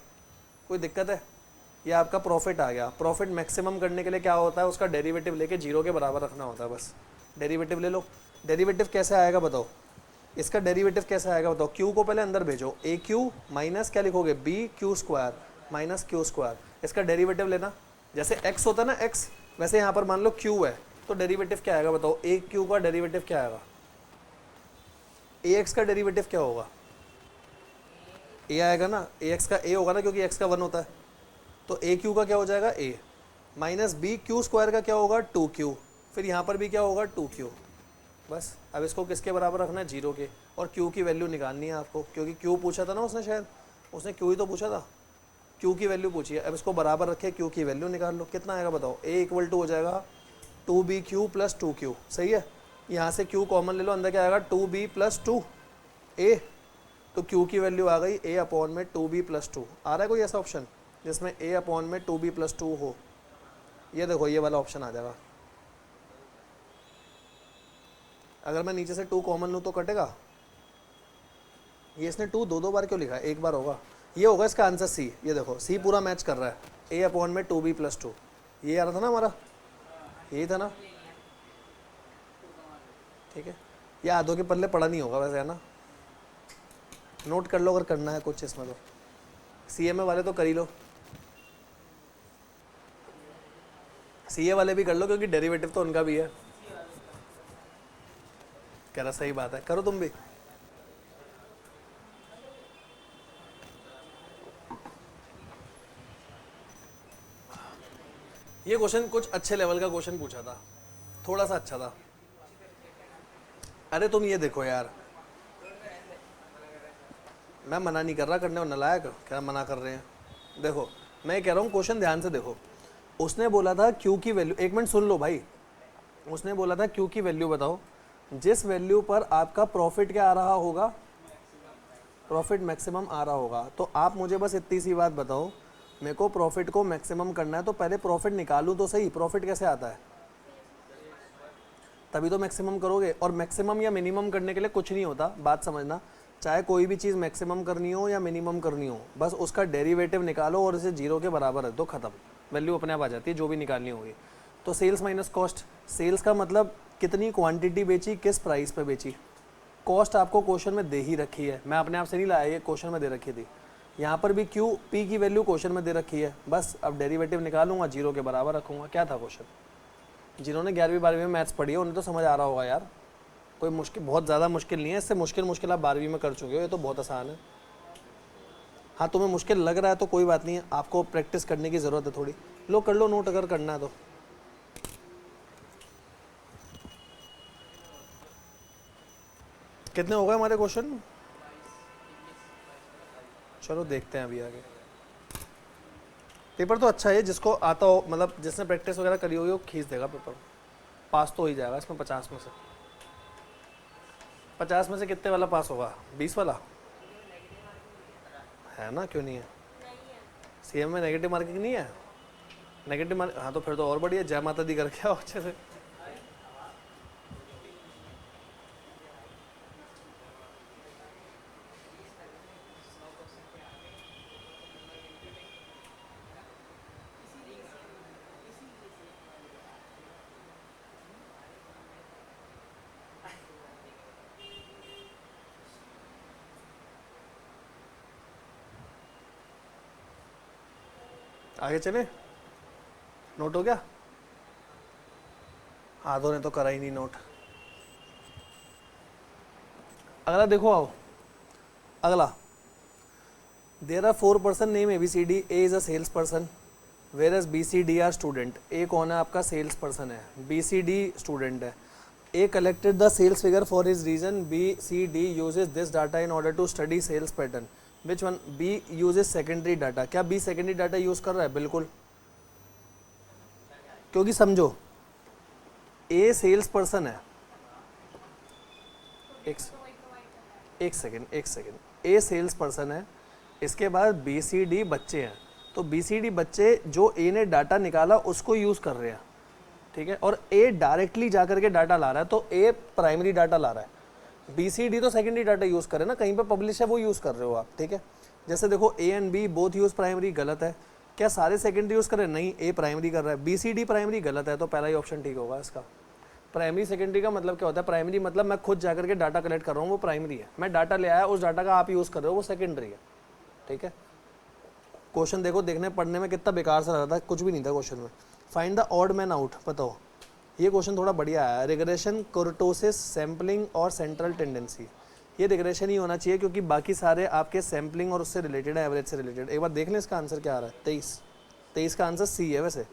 कोई दिक्कत है, ये आपका प्रॉफिट आ गया। प्रॉफिट मैक्सिमम करने के लिए क्या होता है, उसका डेरिवेटिव लेके जीरो के बराबर रखना होता है, बस डेरिवेटिव ले लो। डेरिवेटिव कैसे आएगा बताओ, इसका डेरिवेटिव कैसे आएगा बताओ। क्यू को पहले अंदर भेजो, ए क्यू माइनस क्या लिखोगे, B Q square minus Q square. इसका डेरिवेटिव लेना, जैसे x होता है ना x, वैसे यहाँ पर मान लो q है, तो डेरिवेटिव क्या आएगा बताओ। ए क्यू का डेरिवेटिव क्या आएगा, ए एक्स का डेरिवेटिव क्या होगा, ए आएगा ना, ए एक्स का ए होगा ना, क्योंकि x का 1 होता है। तो ए क्यू का क्या हो जाएगा a, minus B Q square का क्या होगा 2q, फिर यहाँ पर भी क्या होगा 2q। बस अब इसको किसके बराबर रखना है, जीरो के। और q की वैल्यू निकालनी है आपको, क्योंकि q पूछा था ना उसने, शायद उसने q ही तो पूछा था, q की वैल्यू पूछी है। अब इसको बराबर रखे, q की वैल्यू निकाल लो, कितना आएगा बताओ। a इक्वल टू हो जाएगा 2bq प्लस 2q, सही है। यहाँ से q कॉमन ले लो, अंदर क्या आएगा 2b प्लस 2a, तो q की वैल्यू आ गई a अपॉन में 2b प्लस 2। आ रहा है कोई ऐसा ऑप्शन जिसमें a अपॉन में 2b प्लस 2 हो, ये देखो ये वाला ऑप्शन आ जाएगा। अगर मैं नीचे से 2 कॉमन लूँ तो कटेगा, ये इसने 2 दो बार क्यों लिखा है, एक बार होगा। ये होगा इसका आंसर सी, ये देखो सी पूरा मैच कर रहा है, ए अपॉन में 2b प्लस 2, ये आ रहा था ना हमारा, यही था ना, ठीक है। ये आधों के पल्ले पड़ा नहीं होगा वैसे, है ना, नोट कर लो अगर करना है कुछ इसमें तो। सीएमए वाले तो कर ही लो, सीए वाले भी कर लो, क्योंकि डेरिवेटिव तो उनका भी है। कह रहा सही बात है, करो तुम भी। ये क्वेश्चन कुछ अच्छे लेवल का क्वेश्चन पूछा था, थोड़ा सा अच्छा था। अरे तुम ये देखो यार, मैं मना नहीं कर रहा करने को, नालायक क्या मना कर रहे हैं। देखो मैं कह रहा हूँ क्वेश्चन ध्यान से देखो। उसने बोला था क्यू की वैल्यू, एक मिनट सुन लो भाई। उसने बोला था क्यू की वैल्यू बताओ, जिस वैल्यू पर आपका प्रॉफिट क्या आ रहा होगा, प्रॉफिट मैक्सिमम आ रहा होगा। तो आप मुझे बस इतनी सी बात बताओ, मेरे को प्रॉफिट को मैक्सिमम करना है, तो पहले प्रॉफिट निकालूं तो सही। प्रॉफिट कैसे आता है, तभी तो मैक्सिमम करोगे। और मैक्सिमम या मिनिमम करने के लिए कुछ नहीं होता, बात समझना। चाहे कोई भी चीज़ मैक्सिमम करनी हो या मिनिमम करनी हो, बस उसका डेरिवेटिव निकालो और इसे जीरो के बराबर रख दो, खत्म, वैल्यू अपने आप आ जाती है जो भी निकालनी होगी। तो सेल्स माइनस कॉस्ट, सेल्स का मतलब कितनी क्वांटिटी बेची, किस प्राइस पे बेची। कॉस्ट आपको क्वेश्चन में दे ही रखी है, मैं अपने आप से नहीं लाया, ये क्वेश्चन में दे रखी थी। यहाँ पर भी क्यू पी की वैल्यू क्वेश्चन में दे रखी है, बस अब डेरिवेटिव निकालूंगा, जीरो के बराबर रखूंगा। क्या था क्वेश्चन, जिन्होंने 11वीं 12वीं में मैथ्स पढ़ी है उन्हें तो समझ आ रहा होगा यार। कोई मुश्किल, बहुत ज़्यादा मुश्किल नहीं है, इससे मुश्किल आप 12वीं में कर चुके हो, ये तो बहुत आसान है। हाँ तुम्हें मुश्किल लग रहा है तो कोई बात नहीं है, आपको प्रैक्टिस करने की ज़रूरत है थोड़ी। लो कर लो नोट अगर करना है तो। कितने हो गए हमारे क्वेश्चन, चलो देखते हैं अभी आगे। पेपर तो अच्छा है, जिसको आता हो, मतलब जिसने प्रैक्टिस वगैरह करी होगी वो खींच देगा पेपर, पास तो हो ही जाएगा इसमें। 50 में से, 50 में से कितने वाला पास होगा, 20 वाला है ना, क्यों नहीं है। सीएम में नेगेटिव मार्किंग नहीं है, नेगेटिव मार्क, हाँ तो फिर तो और बढ़िया, जय माता दी करके आओ अच्छे से। आगे चले, नोट हो गया? आधों ने तो करा ही नहीं नोट। अगला देखो, आओ अगला। There are 4 person name ABCD। A is a sales person where as BCD are student. A कौन है आपका? सेल्स पर्सन है, BCD स्टूडेंट है। A collected the sales figure for his region. BCD uses this data in order to study sales pattern. Which one? B uses secondary data. क्या B secondary data use कर रहा है? बिल्कुल, क्योंकि समझो ए sales person है। एक सेकेंड, ए sales person है, इसके बाद BCD बच्चे हैं। तो BCD बच्चे जो ए ने डाटा निकाला उसको यूज कर रहे हैं, ठीक है, और ए डायरेक्टली जाकर के डाटा ला रहा है, तो ए प्राइमरी डाटा ला रहा है। BCD तो सेकेंडरी डाटा यूज करे ना, कहीं पे पब्लिश है वो यूज कर रहे हो आप, ठीक है। जैसे देखो A and B both use primary, गलत है। क्या सारे सेकेंडरी यूज कर रहे हैं? नहीं, ए प्राइमरी कर रहा है। BCD प्राइमरी, गलत है, तो पहला ही ऑप्शन ठीक होगा इसका। प्राइमरी सेकेंडरी का मतलब क्या होता है? प्राइमरी मतलब मैं खुद जाकर के डाटा कलेक्ट कर रहा हूँ, वो प्राइमरी है। मैं डाटा ले आया, उस डाटा का आप यूज कर रहे हो, वो सेकेंडरी है, ठीक है। क्वेश्चन देखो, देखने पढ़ने में कितना बेकार सा लग रहा था, कुछ भी नहीं था क्वेश्चन में। Find the odd man out, बताओ। ये क्वेश्चन थोड़ा बढ़िया है। रिग्रेशन, कुर्टोसिस, सैम्पलिंग और सेंट्रल टेंडेंसी। ये रिग्रेशन ही होना चाहिए क्योंकि बाकी सारे आपके सैम्पलिंग और उससे रिलेटेड है, एवरेज से रिलेटेड। एक बार देख लें इसका आंसर क्या आ रहा है। 23 का आंसर सी है। वैसे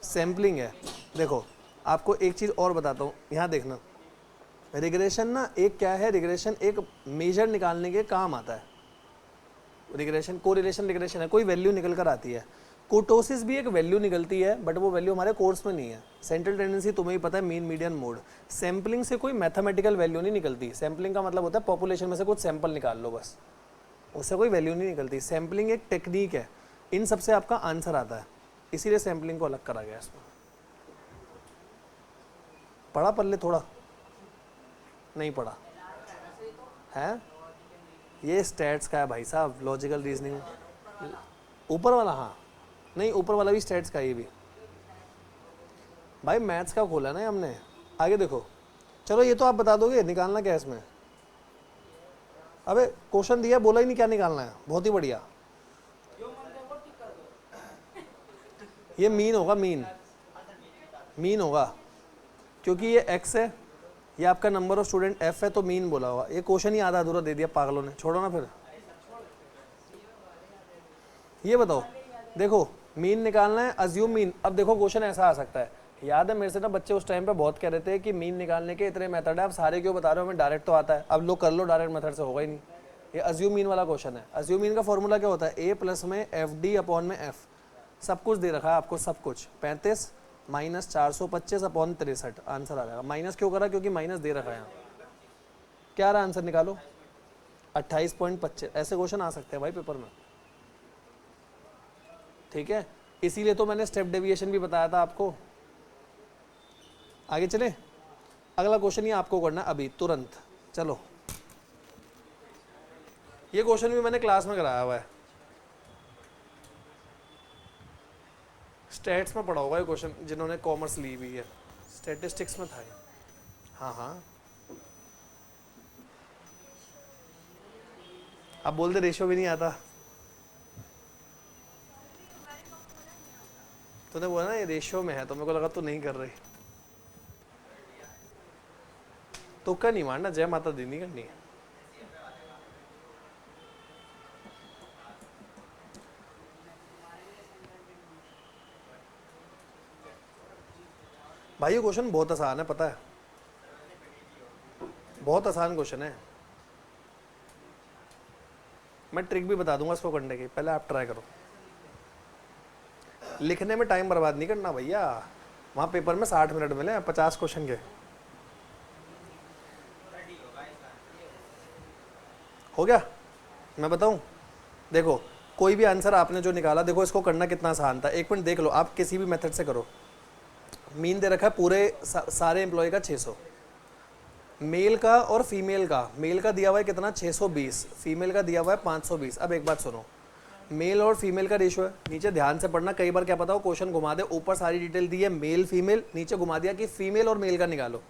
सैम्पलिंग है। देखो आपको एक चीज़ और बताता हूँ, यहाँ देखना। रिग्रेशन ना एक क्या है, रिग्रेशन एक मेजर निकालने के काम आता है। रिग्रेशन कोरिलेशन रिग्रेशन है, कोई वैल्यू निकल कर आती है। कुर्टोसिस भी एक वैल्यू निकलती है, बट वो वैल्यू हमारे कोर्स में नहीं है। सेंट्रल टेंडेंसी तुम्हें ही पता है, मीन मीडियन मोड। सैम्पलिंग से कोई मैथमेटिकल वैल्यू नहीं निकलती। सैम्पलिंग का मतलब होता है पॉपुलेशन में से कुछ सैंपल निकाल लो, बस, उससे कोई वैल्यू नहीं निकलती। सैम्पलिंग एक टेक्निक है, इन सबसे आपका आंसर आता है, इसीलिए सैम्पलिंग को अलग करा गया इसमें। पढ़ा पल्ले थोड़ा? नहीं पढ़ा है? ये स्टैट्स का है भाई साहब, लॉजिकल रीजनिंग। ऊपर वाला, हाँ नहीं, ऊपर वाला भी स्टैट्स का, ये भी भाई मैथ्स का खोला ना हमने। आगे देखो, चलो ये तो आप बता दोगे निकालना क्या है इसमें। अबे क्वेश्चन दिया, बोला ही नहीं क्या निकालना है। बहुत ही बढ़िया। ये मीन होगा, मीन होगा, क्योंकि ये x है, ये आपका नंबर ऑफ स्टूडेंट f है, तो मीन बोला होगा। ये क्वेश्चन ही आधा अधूरा दे दिया पागलों ने, छोड़ो ना फिर। ये बताओ, देखो मीन निकालना है, अज्यूम मीन। अब देखो क्वेश्चन ऐसा आ सकता है, याद है मेरे से ना बच्चे उस टाइम पे बहुत कह रहे थे कि मीन निकालने के इतने मेथड है, आप सारे क्यों बता रहे हो, हमें डायरेक्ट तो आता है। अब लोग कर लो, डायरेक्ट मेथड से होगा ही नहीं। ये अज्यूम मीन वाला क्वेश्चन है। अज्यूम मीन का फॉर्मूला क्या होता है? a प्लस में FD अपॉन में f। सब कुछ दे रखा है आपको, सब कुछ। 35 माइनस 425 अपॉन 63 आंसर आ जाएगा। माइनस क्यों करा? क्योंकि माइनस दे रखा है यहाँ। क्या आ रहा है आंसर? निकालो। 28.25। ऐसे क्वेश्चन आ सकते हैं भाई पेपर में, ठीक है। इसीलिए तो मैंने स्टेप डेविएशन भी बताया था आपको। आगे चले, अगला क्वेश्चन ये आपको करना अभी तुरंत। चलो, ये क्वेश्चन भी मैंने क्लास में कराया हुआ है, स्टैट्स में पढ़ा होगा ये क्वेश्चन, जिन्होंने कॉमर्स ली हुई है। स्टैटिस्टिक्स में था। हाँ हाँ, अब बोल दे रेशियो भी नहीं आता। तूने बोला ना ये रेशियो में है, तो मेरे को लगा तू नहीं कर रही। तो क्या नहीं मारना, जय माता दी नहीं करनी है। भाई ये क्वेश्चन बहुत आसान है, पता है, बहुत आसान क्वेश्चन है। मैं ट्रिक भी बता दूंगा इसको करने की, पहले आप ट्राई करो। लिखने में टाइम बर्बाद नहीं करना भैया, वहां पेपर में 60 मिनट मिले 50 क्वेश्चन के। हो गया? मैं बताऊं, देखो कोई भी आंसर आपने जो निकाला, देखो इसको करना कितना आसान था। एक मिनट देख लो, आप किसी भी मेथड से करो। मीन दे रखा है पूरे सारे एम्प्लॉय का 600, मेल का और फीमेल का। मेल का दिया हुआ है कितना? 620, फीमेल का दिया हुआ है 520। अब एक बात सुनो, मेल और फीमेल का रेशियो है। नीचे ध्यान से पढ़ना, कई बार क्या पता हो क्वेश्चन घुमा दे, ऊपर सारी डिटेल दी है मेल फीमेल, नीचे घुमा दिया कि फीमेल और मेल का निकालो।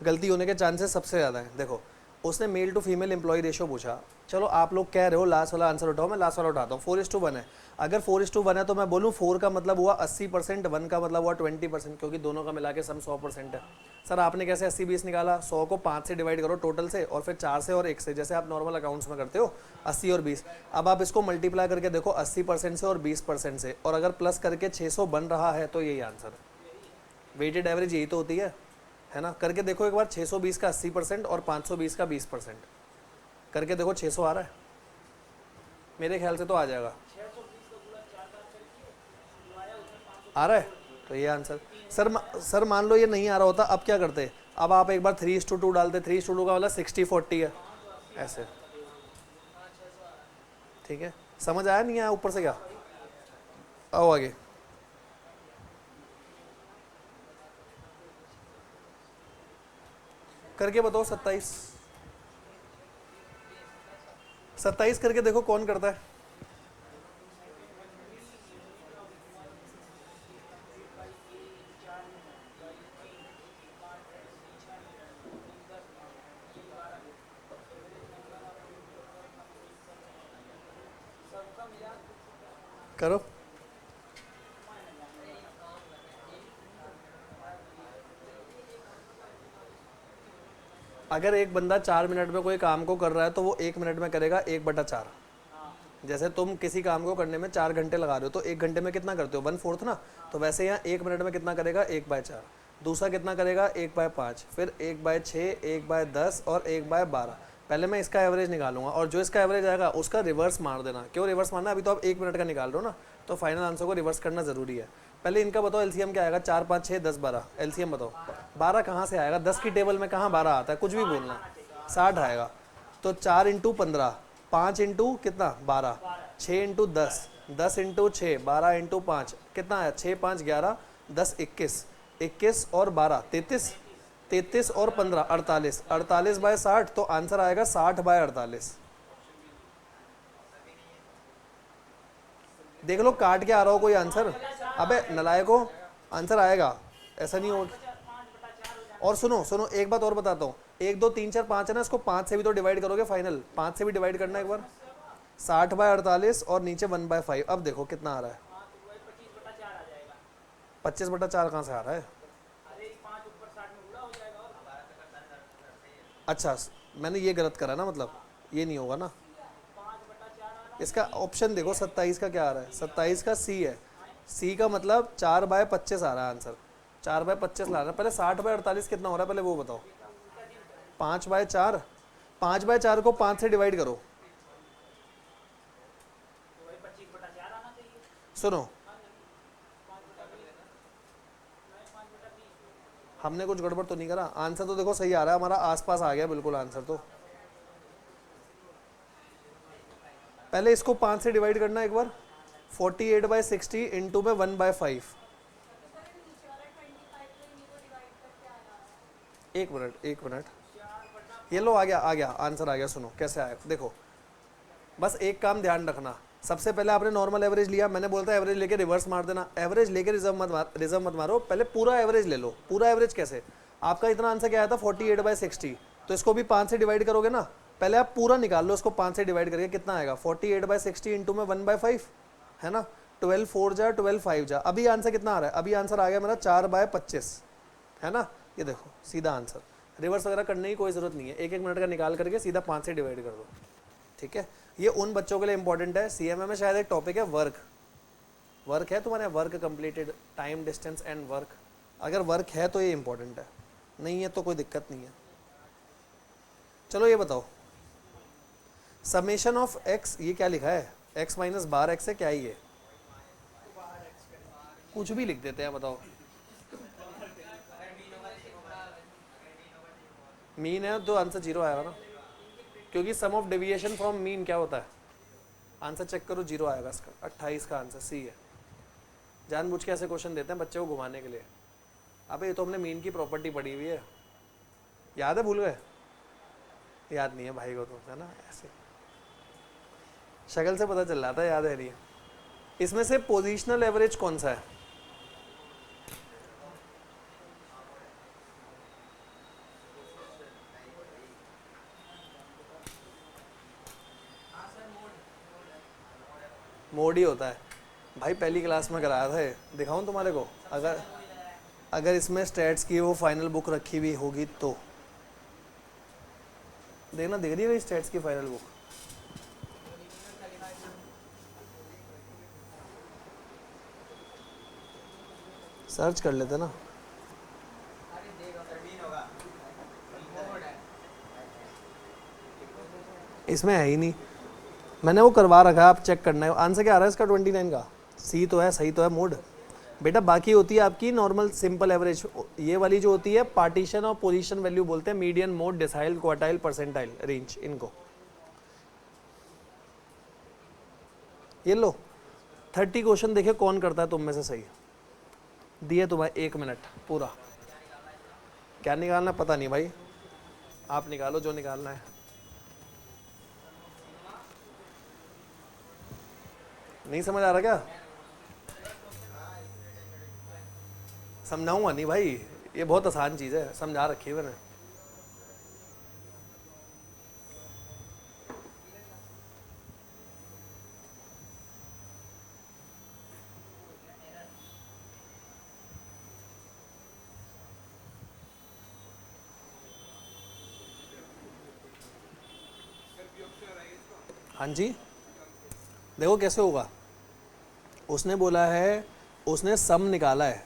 गलती होने के चांसेस सबसे ज़्यादा है। देखो उसने male to female employ ratio पूछा। चलो आप लोग कह रहे हो लास्ट वाला आंसर उठाओ, मैं लास्ट वाला उठाता हूँ। 4:1 है। अगर 4:1 है तो मैं बोलूँ 4 का मतलब हुआ 80%, 1 का मतलब हुआ 20%, क्योंकि दोनों का मिला के सम 100% है। सर आपने कैसे 80-20 निकाला? 100 को 5 से डिवाइड करो टोटल से, और फिर 4 से और 1 से, जैसे आप नॉर्मल अकाउंट्स में करते हो 80 और 20। अब आप इसको मल्टीप्लाई करके देखो 80% से और 20% से, और अगर प्लस करके 600 बन रहा है तो यही आंसर है। वेटेड एवरेज यही तो होती है ना? करके देखो एक बार, 620 का 80% और 520 का 20% करके देखो, 600 आ रहा है? मेरे ख्याल से तो आ जाएगा। आ रहा है तो ये आंसर। सर मान लो ये नहीं आ रहा होता, अब क्या करते? अब आप एक बार 3:2 डालते, 3:2 का मतलब 60-40 है, ऐसे। ठीक है, समझ आया नहीं आया ऊपर से क्या? आओ आगे। करके बताओ 27 करके देखो कौन करता है। करो। अगर एक बंदा 4 मिनट में कोई काम को कर रहा है तो वो 1 मिनट में करेगा 1/4। जैसे तुम किसी काम को करने में 4 घंटे लगा रहे हो तो 1 घंटे में कितना करते हो? 1/4 ना। तो वैसे यहाँ 1 मिनट में कितना करेगा? 1/4। दूसरा कितना करेगा? 1/5। फिर 1/6, 1/10 और 1/12। पहले मैं इसका एवरेज निकालूंगा, और जो इसका एवरेज आएगा उसका रिवर्स मार देना। क्यों रिवर्स मारना? अभी तो आप 1 मिनट का निकाल रहे हो ना, तो फाइनल आंसर को रिवर्स करना जरूरी है। पहले इनका बताओ एलसीएम क्या आएगा? 4, 5, 6, 10, 12। एलसीएम बताओ। 12 कहाँ से आएगा? 10 की टेबल में कहाँ 12 आता है? कुछ भी बोलना। 60 आएगा। तो 4 × 15, 5 इंटू कितना? 12, 6 इंटू 10, 10 इंटू 6, 12 इंटू 5 कितना है? 6, 5, 11, 10, 21, 21 और 12, 33, 33 और 15, 48, 48/60। तो आंसर आएगा 60/48। देख लो काट के आ रहा हो कोई आंसर। अबे नलायको, आंसर आएगा, ऐसा नहीं होगा। और सुनो सुनो, एक बात और बताता हूँ। 1, 2, 3, 4, 5 है ना, इसको 5 से भी तो डिवाइड करोगे फाइनल। 5 से भी डिवाइड करना एक बार। 60/48 और नीचे 1/5। अब देखो कितना आ रहा है? 25/4 कहाँ से आ रहा है? अच्छा, मैंने ये गलत करा ना, मतलब ये नहीं होगा ना। इसका ऑप्शन देखो, 27 का क्या आ रहा है? 27 का सी है। सी का मतलब 4/25 आ रहा है आंसर। 4/25 ला रहा है। पहले 60/48 कितना हो रहा है पहले वो बताओ। 5/4। 5/4 को 5 से डिवाइड करो। सुनो, हमने कुछ गड़बड़ तो नहीं करा? आंसर तो देखो सही आ रहा है हमारा, आसपास आ गया बिल्कुल आंसर तो। पहले इसको 5 से डिवाइड करना एक बार। 48/60 इंटू में 1/5। एक मिनट, एक मिनट। ये लो, आ गया आ गया आंसर आ गया। सुनो कैसे आया देखो। बस एक काम ध्यान रखना, सबसे पहले आपने नॉर्मल एवरेज लिया, मैंने बोलता एवरेज लेके रिवर्स मार देना। एवरेज लेके रिजर्व मत मारो, पहले पूरा एवरेज ले लो। पूरा एवरेज कैसे? आपका इतना आंसर क्या आया था? 48/60। तो इसको भी 5 से डिवाइड करोगे ना। पहले आप पूरा निकाल लो, इसको 5 से डिवाइड करके कितना आएगा? 48/60 इंटू में 1/5 है ना। 12 4 जा, 12 5 जा। अभी आंसर कितना आ रहा है? अभी आंसर आ गया मेरा 4/25 है ना। ये देखो सीधा आंसर। रिवर्स वगैरह करने की कोई ज़रूरत नहीं है, 1-1 मिनट का निकाल करके सीधा 5 से डिवाइड कर दो। ठीक है, ये उन बच्चों के लिए इंपॉर्टेंट है। सीएमए में शायद एक टॉपिक है वर्क। वर्क है तुम्हारे? Work completed, time, distance and work. अगर वर्क है तो ये इंपॉर्टेंट है, नहीं है तो कोई दिक्कत नहीं है। चलो ये बताओ, समेशन ऑफ एक्स, ये क्या लिखा है? एक्स माइनस बार एक्स है क्या? ये कुछ भी लिख देते हैं, बताओ। मीन है तो आंसर 0 आएगा ना, क्योंकि सम ऑफ डेविएशन फ्रॉम मीन क्या होता है? आंसर चेक करो, 0 आएगा इसका। 28 का आंसर सी है। जानबूझ के ऐसे क्वेश्चन देते हैं बच्चे को घुमाने के लिए। अबे ये तो हमने मीन की प्रॉपर्टी पढ़ी हुई है, याद है? भूल गए? याद नहीं है भाई को तो, है ना। ऐसे शक्ल से पता चल रहा था याद है नहीं। इसमें से पोजिशनल एवरेज कौन सा है? मोड ही होता है भाई, पहली क्लास में कराया था ये। दिखाऊं तुम्हारे को? अगर इसमें स्टैट्स की वो फाइनल बुक रखी हुई होगी तो देखना, दिख रही है स्टैट्स की फाइनल बुक? सर्च कर लेते ना। इसमें है ही नहीं, मैंने वो करवा रखा है, आप चेक करना है। आंसर क्या आ रहा है इसका 29 का? सी तो है, सही तो है मोड बेटा। बाकी होती है आपकी नॉर्मल सिंपल एवरेज, ये वाली जो होती है पार्टीशन और पोजीशन वैल्यू बोलते हैं, median, mode, decyl, quartile, percentile, range, इनको। ये लो 30 क्वेश्चन देखे कौन करता है तुम में से सही। दिए तुम्हें 1 मिनट पूरा। क्या निकालना पता नहीं भाई, आप निकालो जो निकालना है। नहीं समझ आ रहा क्या? समझाऊंगा नहीं भाई, ये बहुत आसान चीज़ है, समझा रखी है मैंने। हाँ जी, देखो कैसे होगा। उसने बोला है, उसने सम निकाला है,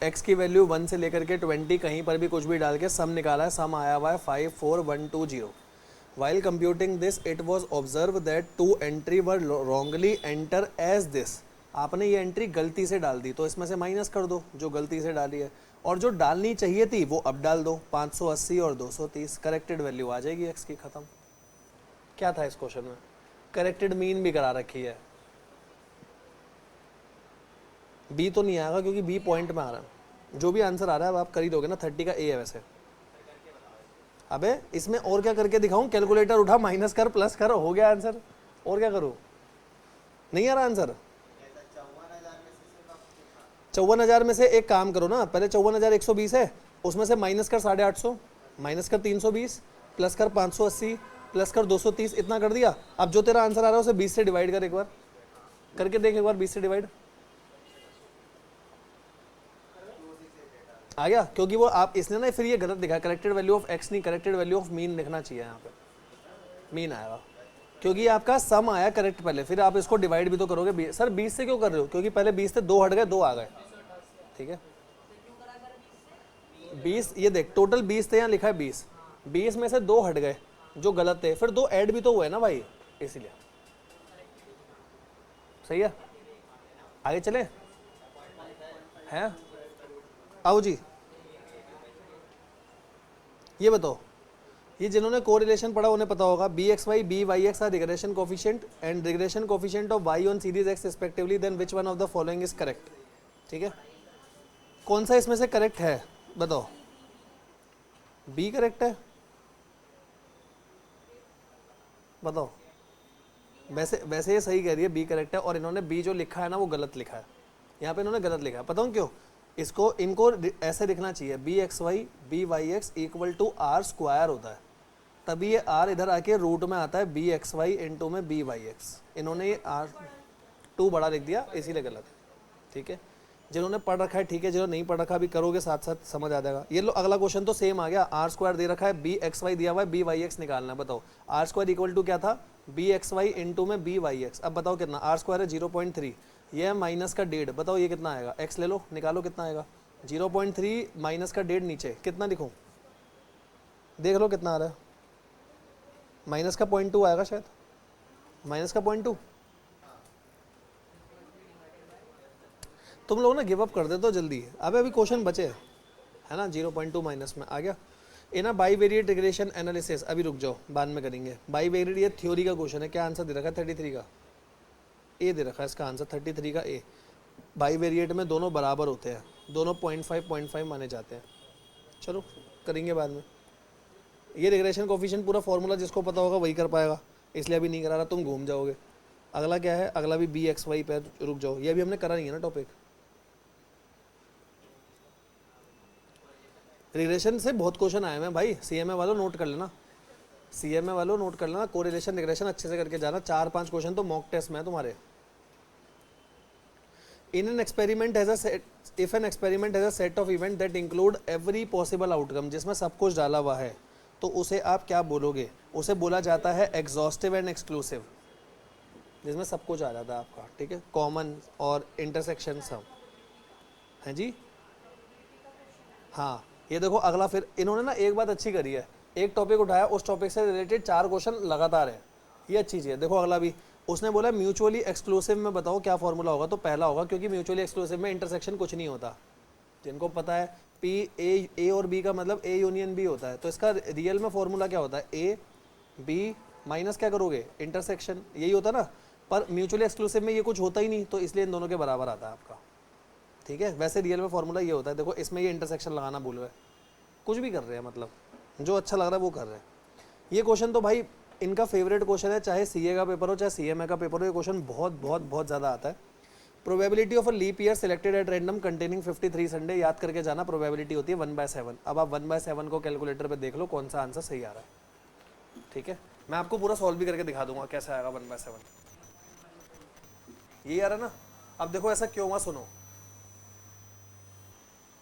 x की वैल्यू 1 से लेकर के 20 कहीं पर भी कुछ भी डाल के सम निकाला है। सम आया हुआ है 54120। While computing this it was observe that 2 entry were wrongly enter as this. आपने ये एंट्री गलती से डाल दी तो इसमें से माइनस कर दो जो गलती से डाली है, और जो डालनी चाहिए थी वो अब डाल दो। 580 और 230 करेक्टेड वैल्यू आ जाएगी x की। ख़त्म। क्या था इस क्वेश्चन में? करेक्टेड मीन भी करा रखी है। बी तो नहीं आएगा क्योंकि बी पॉइंट में आ रहा है। जो भी आंसर आ रहा है अब आप कर ही दोगे ना। 30 का ए है वैसे। अबे इसमें और क्या करके दिखाऊं? कैलकुलेटर उठा, माइनस कर, प्लस कर, हो गया आंसर। और क्या करूं? नहीं आ रहा आंसर? 54,000 में से एक काम करो ना, पहले 54,120 है, उसमें से माइनस कर 850, माइनस कर 320, प्लस कर 580, प्लस कर 230, इतना कर दिया। अब जो तेरा आंसर आ रहा है उसे 20 से डिवाइड कर, एक बार करके देख, एक बार 20 से डिवाइड आ गया। क्योंकि वो आप इसने ना फिर ये गलत दिखा, करेक्टेड वैल्यू ऑफ एक्स नहीं, करेक्टेड वैल्यू ऑफ मीन लिखना चाहिए यहाँ पे। मीन आएगा क्योंकि आपका सम आया करेक्ट पहले, फिर आप इसको डिवाइड भी तो करोगे। सर 20 से क्यों कर रहे हो? क्योंकि पहले 20 थे, 2 हट गए, 2 आ गए। ठीक है 20, ये देख टोटल 20 थे, यहाँ लिखा है 20, 20 में से 2 हट गए जो गलत थे, फिर 2 ऐड भी तो हुए ना भाई, इसीलिए। सही है, आगे चले हैं। आओ जी, ये बताओ, ये जिन्होंने कोरिलेशन पढ़ा उन्हें पता होगा, B X Y B Y X are regression coefficient and regression coefficient of Y on series X respectively, then which one of the following is correct. ठीक है, कौन सा इसमें से करेक्ट है बताओ? बी करेक्ट है, बताओ। वैसे ये सही कह रही है, बी करेक्ट है, और इन्होंने बी जो लिखा है ना वो गलत लिखा है। यहाँ पे इन्होंने गलत लिखा है, बताऊँ क्यों? इनको ऐसे लिखना चाहिए, B X Y B Y X equal to R square होता है, तभी ये आर इधर आके रूट में आता है बी एक्स वाई इंटू में बी वाई एक्स। इन्होंने ये आर 2 बड़ा लिख दिया, इसीलिए गलत है। ठीक है, जिन्होंने पढ़ रखा है ठीक है, जिन्होंने नहीं पढ़ रखा भी करोगे साथ साथ समझ आ जाएगा। ये लो अगला क्वेश्चन तो सेम आ गया, आर स्क्वायर दे रखा है, बी एक्स वाई दिया हुआ है, बी वाई एक्स निकालना है। बताओ आर स्क्वायर इक्वल टू क्या था? बी एक्स वाई इंटू में बी वाई एक्स। अब बताओ कितना? आर स्क्वायर है 0.3, ये माइनस का 1.5, बताओ ये कितना आएगा? एक्स ले लो, निकालो कितना आएगा। 0.3 माइनस का 1.5 नीचे, कितना लिखूं? देख लो कितना आ रहा है। माइनस का 0.2 आएगा शायद, माइनस का 0.2। तुम लोग ना गिव अप कर दे तो जल्दी, अभी क्वेश्चन बचे है ना। 0.2 माइनस में आ गया। इन बाईवेरिएट रिग्रेशन एनालिसिस, अभी रुक जाओ बाद में करेंगे। बाईवेरिएट ये थ्योरी का क्वेश्चन है। क्या आंसर दे रखा है? 33 का ए दे रखा है इसका आंसर, 33 का ए। बाईवेरिएट में दोनों बराबर होते हैं, दोनों 0.5 माने जाते हैं। चलो करेंगे बाद में। ये रिग्रेशन कोफिशिएंट पूरा फॉर्मूला जिसको पता होगा वही कर पाएगा, इसलिए अभी नहीं करा रहा, तुम घूम जाओगे। अगला क्या है? अगला भी बी एक्स वाई पे, रुक जाओ, ये भी हमने करा नहीं है ना टॉपिक। रिग्रेशन से बहुत क्वेश्चन आए हैं भाई, सीएमए वालों नोट कर लेना, सीएमए वालों नोट कर लेना। कोरिलेशन रिग्रेशन अच्छे से करके जाना, 4-5 क्वेश्चन तो मॉक टेस्ट में है तुम्हारे। In an experiment has a set, if an experiment has a set of event that include every possible outcome, जिसमें सब कुछ डाला हुआ है, तो उसे आप क्या बोलोगे? उसे बोला जाता है एग्जॉस्टिव एंड एक्सक्लूसिव, जिसमें सब कुछ आ जाता है आपका, ठीक है, कॉमन और इंटरसेक्शन सब है जी। हाँ, ये देखो अगला, फिर इन्होंने ना एक बात अच्छी करी है, एक टॉपिक उठाया, उस टॉपिक से रिलेटेड 4 क्वेश्चन लगातार है, ये अच्छी चीज़ है। देखो अगला भी, उसने बोला म्यूचुअली एक्सक्लूसिव में बताओ क्या फॉर्मूला होगा, तो पहला होगा, क्योंकि म्यूचुअली एक्सक्लूसिव में इंटरसेक्शन कुछ नहीं होता, जिनको पता है पी ए और बी का मतलब ए यूनियन बी होता है, तो इसका रियल में फॉर्मूला क्या होता है, ए बी माइनस क्या करोगे, इंटरसेक्शन, यही होता है ना। पर म्यूचुअली एक्सक्लूसिव में ये कुछ होता ही नहीं, तो इसलिए इन दोनों के बराबर आता है आपका, ठीक है। वैसे रियल में फॉर्मूला ये होता है, देखो इसमें ये इंटरसेक्शन लगाना भूल गए, कुछ भी कर रहे हैं, मतलब जो अच्छा लग रहा है वो कर रहे हैं। ये क्वेश्चन तो भाई इनका फेवरेट क्वेश्चन है, चाहे सीए का पेपर हो चाहे सीएमए का पेपर हो, ये क्वेश्चन बहुत बहुत बहुत ज़्यादा आता है। Probability of a leap year selected at random containing 53 Sunday, याद करके जाना, प्रोबेबिलिटी होती है 1/7। अब आप 1/7 को कैलकुलेटर पे देख लो कौन सा आंसर सही आ रहा है, ठीक है। मैं आपको पूरा सॉल्व भी करके दिखा दूंगा कैसे आएगा 1/7, यही आ रहा है ना। अब देखो ऐसा क्यों हुआ, सुनो,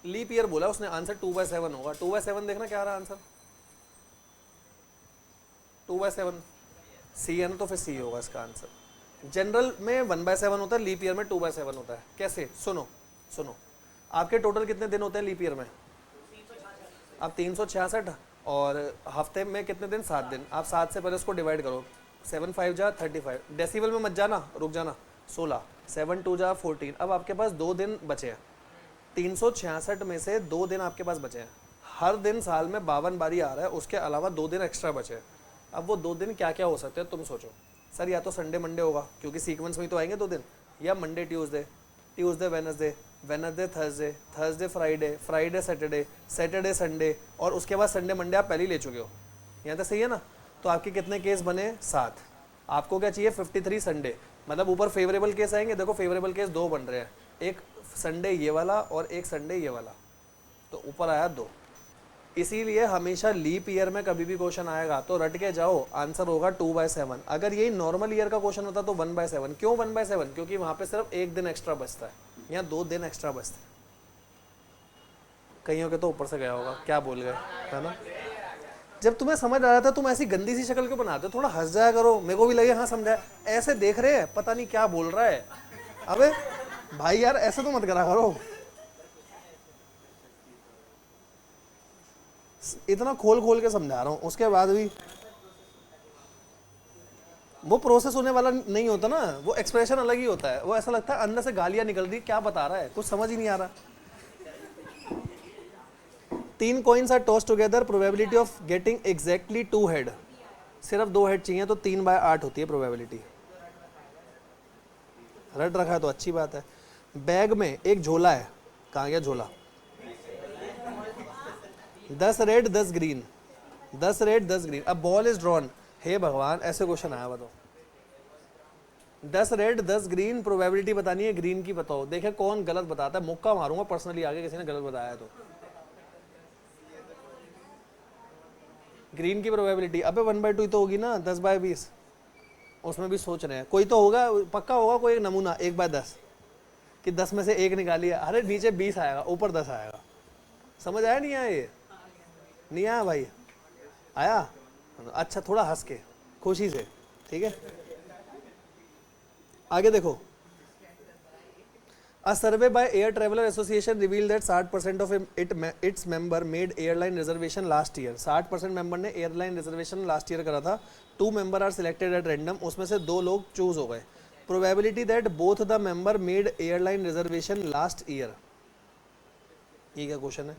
लीप ईयर बोला उसने, आंसर 2/7 होगा। 2/7 देखना क्या आ रहा है आंसर, 2/7 सी है ना, तो फिर सी होगा इसका आंसर। जनरल में 1/7 होता है, लीप ईयर में 2/7 होता है। कैसे, सुनो सुनो, आपके टोटल कितने दिन होते हैं लीप ईयर में? आप 366, और हफ्ते में कितने दिन? 7 दिन। आप 7 से पहले उसको डिवाइड करो, 7 5 जा 35, डेसिबल में मत जाना, रुक जाना, 16, 7 2 जा 14। अब आपके पास 2 दिन बचे हैं, 366 में से 2 दिन आपके पास बचे हैं। हर दिन साल में 52 बारी आ रहा है, उसके अलावा 2 दिन एक्स्ट्रा बचे हैं। अब वो 2 दिन क्या क्या हो सकते हैं तुम सोचो। सर या तो संडे मंडे होगा, क्योंकि सीक्वेंस में ही तो आएंगे 2 दिन, या Monday Tuesday, Tuesday Wednesday, Wednesday Thursday, Thursday Friday, Friday Saturday, Saturday Sunday, और उसके बाद संडे मंडे आप पहले ही ले चुके हो। यहाँ तक सही है ना। तो आपके कितने केस बने? 7। आपको क्या चाहिए? 53 संडे, मतलब ऊपर फेवरेबल केस आएंगे। देखो फेवरेबल केस 2 बन रहे हैं, एक संडे ये वाला और एक संडे ये वाला, तो ऊपर आया 2। इसीलिए हमेशा लीप ईयर में कभी भी क्वेश्चन आएगा तो रट के जाओ, आंसर होगा 2/7। अगर यही नॉर्मल ईयर का क्वेश्चन होता तो 1/7। क्यों 1/7? क्योंकि वहां पे सिर्फ 1 दिन एक्स्ट्रा बचता है, यहाँ 2 दिन एक्स्ट्रा बचते हैं। कईयों के तो ऊपर से गया होगा, क्या बोल गए, है ना। जब तुम्हें समझ आ रहा था, तुम ऐसी गंदी सी शक्ल क्यों बनाते हो? थोड़ा हंस जाया करो, मेरे को भी लगे हाँ समझा। ऐसे देख रहे हैं, पता नहीं क्या बोल रहा है। अबे भाई यार ऐसे तो मत करा करो, इतना खोल खोल के समझा रहा हूँ, उसके बाद भी वो प्रोसेस होने वाला नहीं होता ना, वो एक्सप्रेशन अलग ही होता है। वो ऐसा लगता है अंदर से गालियां निकल दी, क्या बता रहा है, कुछ समझ ही नहीं आ रहा। 3 coins are toss together, probability of getting exactly 2 head. सिर्फ 2 हेड चाहिए तो 3/8 होती है प्रोबेबिलिटी। रट रखा है तो अच्छी बात है। बैग में एक झोला है, कहाँ गया झोला? 10 रेड 10 ग्रीन, 10 रेड 10 ग्रीन। अब बॉल इज ड्रॉन, हे भगवान ऐसे क्वेश्चन आया बताओ। 10 रेड 10 ग्रीन, प्रोबेबिलिटी बतानी है ग्रीन की, बताओ। देखे कौन गलत बताता है, मुक्का मारूंगा पर्सनली आगे किसी ने गलत बताया तो। ग्रीन की प्रोबेबिलिटी, अबे 1/2 तो होगी ना, 10/20। उसमें भी सोच रहे हैं, कोई तो होगा, पक्का होगा कोई एक नमूना 1/10 कि 10 में से 1 निकालिए। अरे नीचे 20 आएगा, ऊपर 10 आएगा। समझ आया नहीं आया? ये नहीं आया भाई? आया? अच्छा, थोड़ा हंस के, खुशी से, ठीक है। आगे देखो, A survey by Air Traveler Association revealed that 60% of its member made airline reservation last year. 60% member ने airline reservation last year करा था। 2 member are selected at random, उसमें से 2 लोग चूज हो गए। Probability that both the member made airline reservation last year. ये क्या क्वेश्चन है?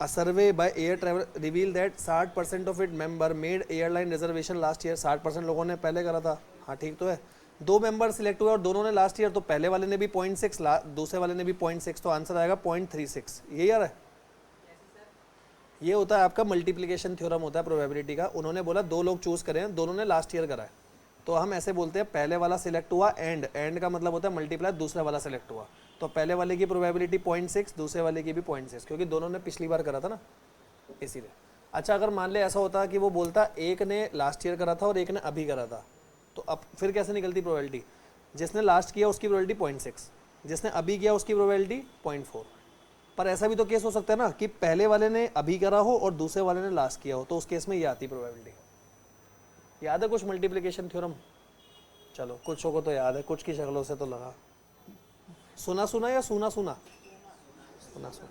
A survey by Air Traveler revealed that 60% of its member made airline reservation last year. 60% लोगों ने पहले करा था, हाँ ठीक तो है। 2 मेंबर सिलेक्ट हुए और दोनों ने लास्ट ईयर, तो पहले वाले ने भी 0.6, दूसरे वाले ने भी 0.6, तो आंसर आएगा 0.36। यही आ रहा है। ये होता है आपका मल्टीप्लिकेशन थ्योरम होता है प्रोबेबिलिटी का। उन्होंने बोला 2 लोग चूज करें, दोनों ने लास्ट ईयर करा है, तो हम ऐसे बोलते हैं पहले वाला सिलेक्ट हुआ, एंड का मतलब होता है मल्टीप्लाई, दूसरा वाला सिलेक्ट हुआ, तो पहले वाले की प्रोबेबिलिटी 0.6, दूसरे वाले की भी 0.6, क्योंकि दोनों ने पिछली बार करा था ना, इसीलिए। अच्छा, अगर मान ले ऐसा होता कि वो बोलता एक ने लास्ट ईयर करा था और एक ने अभी करा था, तो अब फिर कैसे निकलती प्रोबेबिलिटी? जिसने लास्ट किया उसकी प्रोबेबिलिटी 0.6, जिसने अभी किया उसकी प्रोबेबिलिटी 0.4। पर ऐसा भी तो केस हो सकता है ना कि पहले वाले ने अभी करा हो और दूसरे वाले ने लास्ट किया हो, तो उस केस में ये आती प्रोबेबिलिटी। याद है कुछ मल्टीप्लिकेशन थ्योरम? चलो कुछ को तो याद है, कुछ की शक्लों से तो लगा। सुना सुना या सुना सुना? सुना सुना।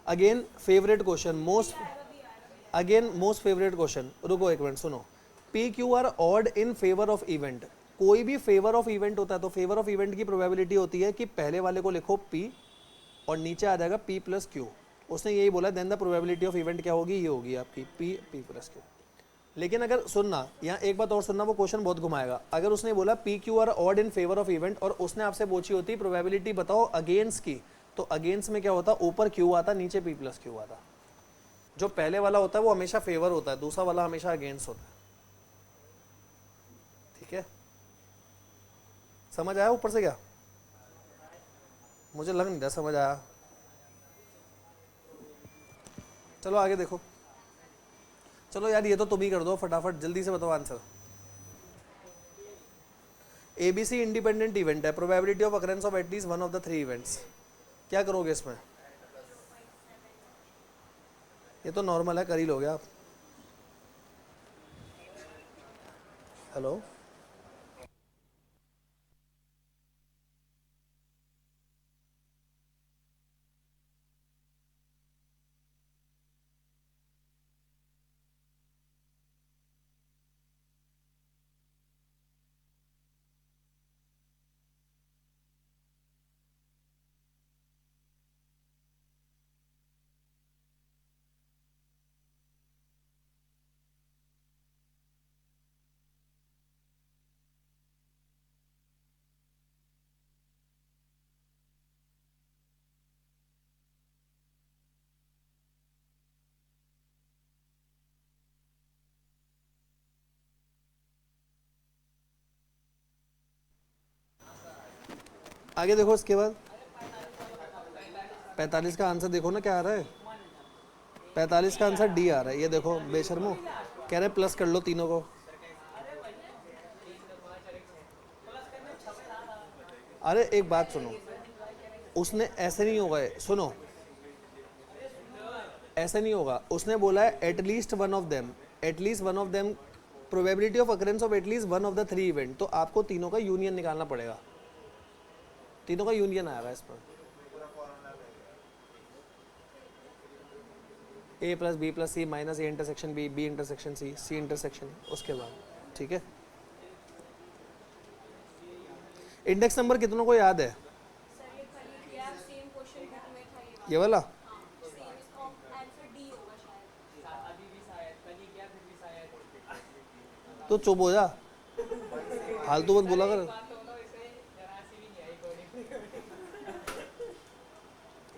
Again favourite question, most favourite question. रुको एक मिनट, सुनो। P Q R odd in favour of event. कोई भी फेवर ऑफ इवेंट होता है तो फेवर ऑफ इवेंट की प्रोबेबिलिटी होती है कि पहले वाले को लिखो पी और नीचे आ जाएगा पी प्लस क्यू। उसने यही बोला, then the probability of event क्या होगी, ये होगी आपकी पी प्लस क्यू। लेकिन अगर सुनना, यहाँ एक बात और सुनना, वो क्वेश्चन बहुत घुमाएगा। अगर उसने बोला P Q R odd in favour of event और उसने आपसे पूछी होती प्रोबेबिलिटी बताओ अगेंस्ट की, तो अगेंस्ट में क्या होता, ऊपर क्यू आता, नीचे पी प्लस क्यू आता। जो पहले वाला होता है वो हमेशा फेवर होता है, दूसरा वाला हमेशा अगेंस्ट होता है। ठीक है, समझ आया ऊपर से क्या? मुझे लग नहीं रहा समझ आया। चलो आगे देखो। चलो यार ये तो तुम ही कर दो फटाफट, जल्दी से बताओ आंसर। एबीसी इंडिपेंडेंट इवेंट है, probability of occurrence of at least one of the three events. क्या करोगे इसमें? ये तो नॉर्मल है, कर ही लोगे आप। हेलो, आगे देखो। इसके बाद 45 का आंसर देखो ना क्या आ रहा है। 45 का आंसर डी आ रहा है, ये देखो बेशर्मो, कह रहे प्लस कर लो तीनों को। अरे एक बात सुनो, उसने ऐसे नहीं होगा, सुनो ऐसे नहीं होगा। उसने बोला है at least one of them, at least one of them, probability of occurrence of at least one of the three event. तो आपको तीनों का यूनियन निकालना पड़ेगा, तीनों का यूनियन आएगा इस पर। A plus B plus C minus A intersection B, B intersection C, C intersection, उसके बाद। ठीक है, इंडेक्स नंबर कितनों को याद है? ये वाला तो चुप हो जा, फालतू मत बोला कर।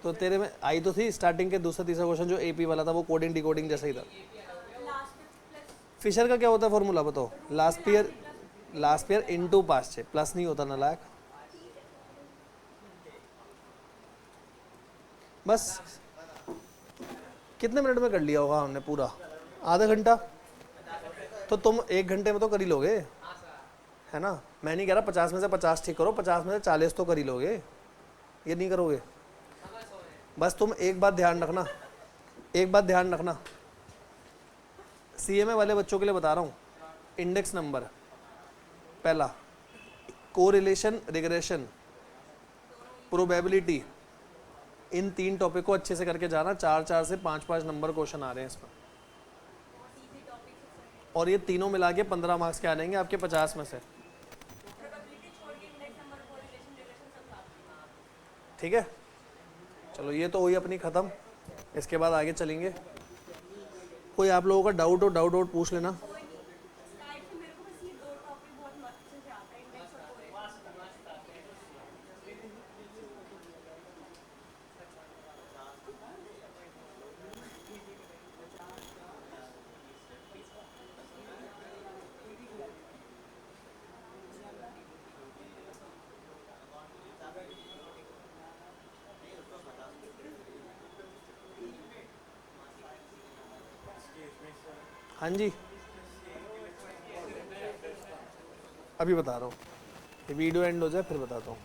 तो तेरे में आई तो थी स्टार्टिंग के दूसरा तीसरा क्वेश्चन जो एपी वाला था, वो कोडिंग डिकोडिंग जैसा ही था। फिशर का क्या होता है फॉर्मूला बताओ? लास्ट ईयर इनटू पास्ट है, प्लस नहीं होता नालायक। बस कितने मिनट में कर लिया होगा हमने पूरा? आधा घंटा? तो तुम 1 घंटे में तो कर ही लोगे, है ना? मैं नहीं कह रहा 50 में से 50 ठीक करो, 50 में से 40 तो कर ही लोगे, ये नहीं करोगे? बस तुम एक बात ध्यान रखना, एक बात ध्यान रखना, सीएमए वाले बच्चों के लिए बता रहा हूँ। इंडेक्स नंबर पहला, कोरिलेशन, रिग्रेशन, प्रोबेबिलिटी, इन 3 टॉपिक को अच्छे से करके जाना। 4 से 5 नंबर क्वेश्चन आ रहे हैं इसमें, और ये तीनों मिला के 15 मार्क्स के आ जाएंगे आपके 50 में से। ठीक है, चलो ये तो हुई अपनी ख़त्म। इसके बाद आगे चलेंगे। कोई आप लोगों का डाउट हो, डाउट पूछ लेना। हाँ जी, अभी बता रहा हूँ। वीडियो एंड हो जाए फिर बताता हूँ।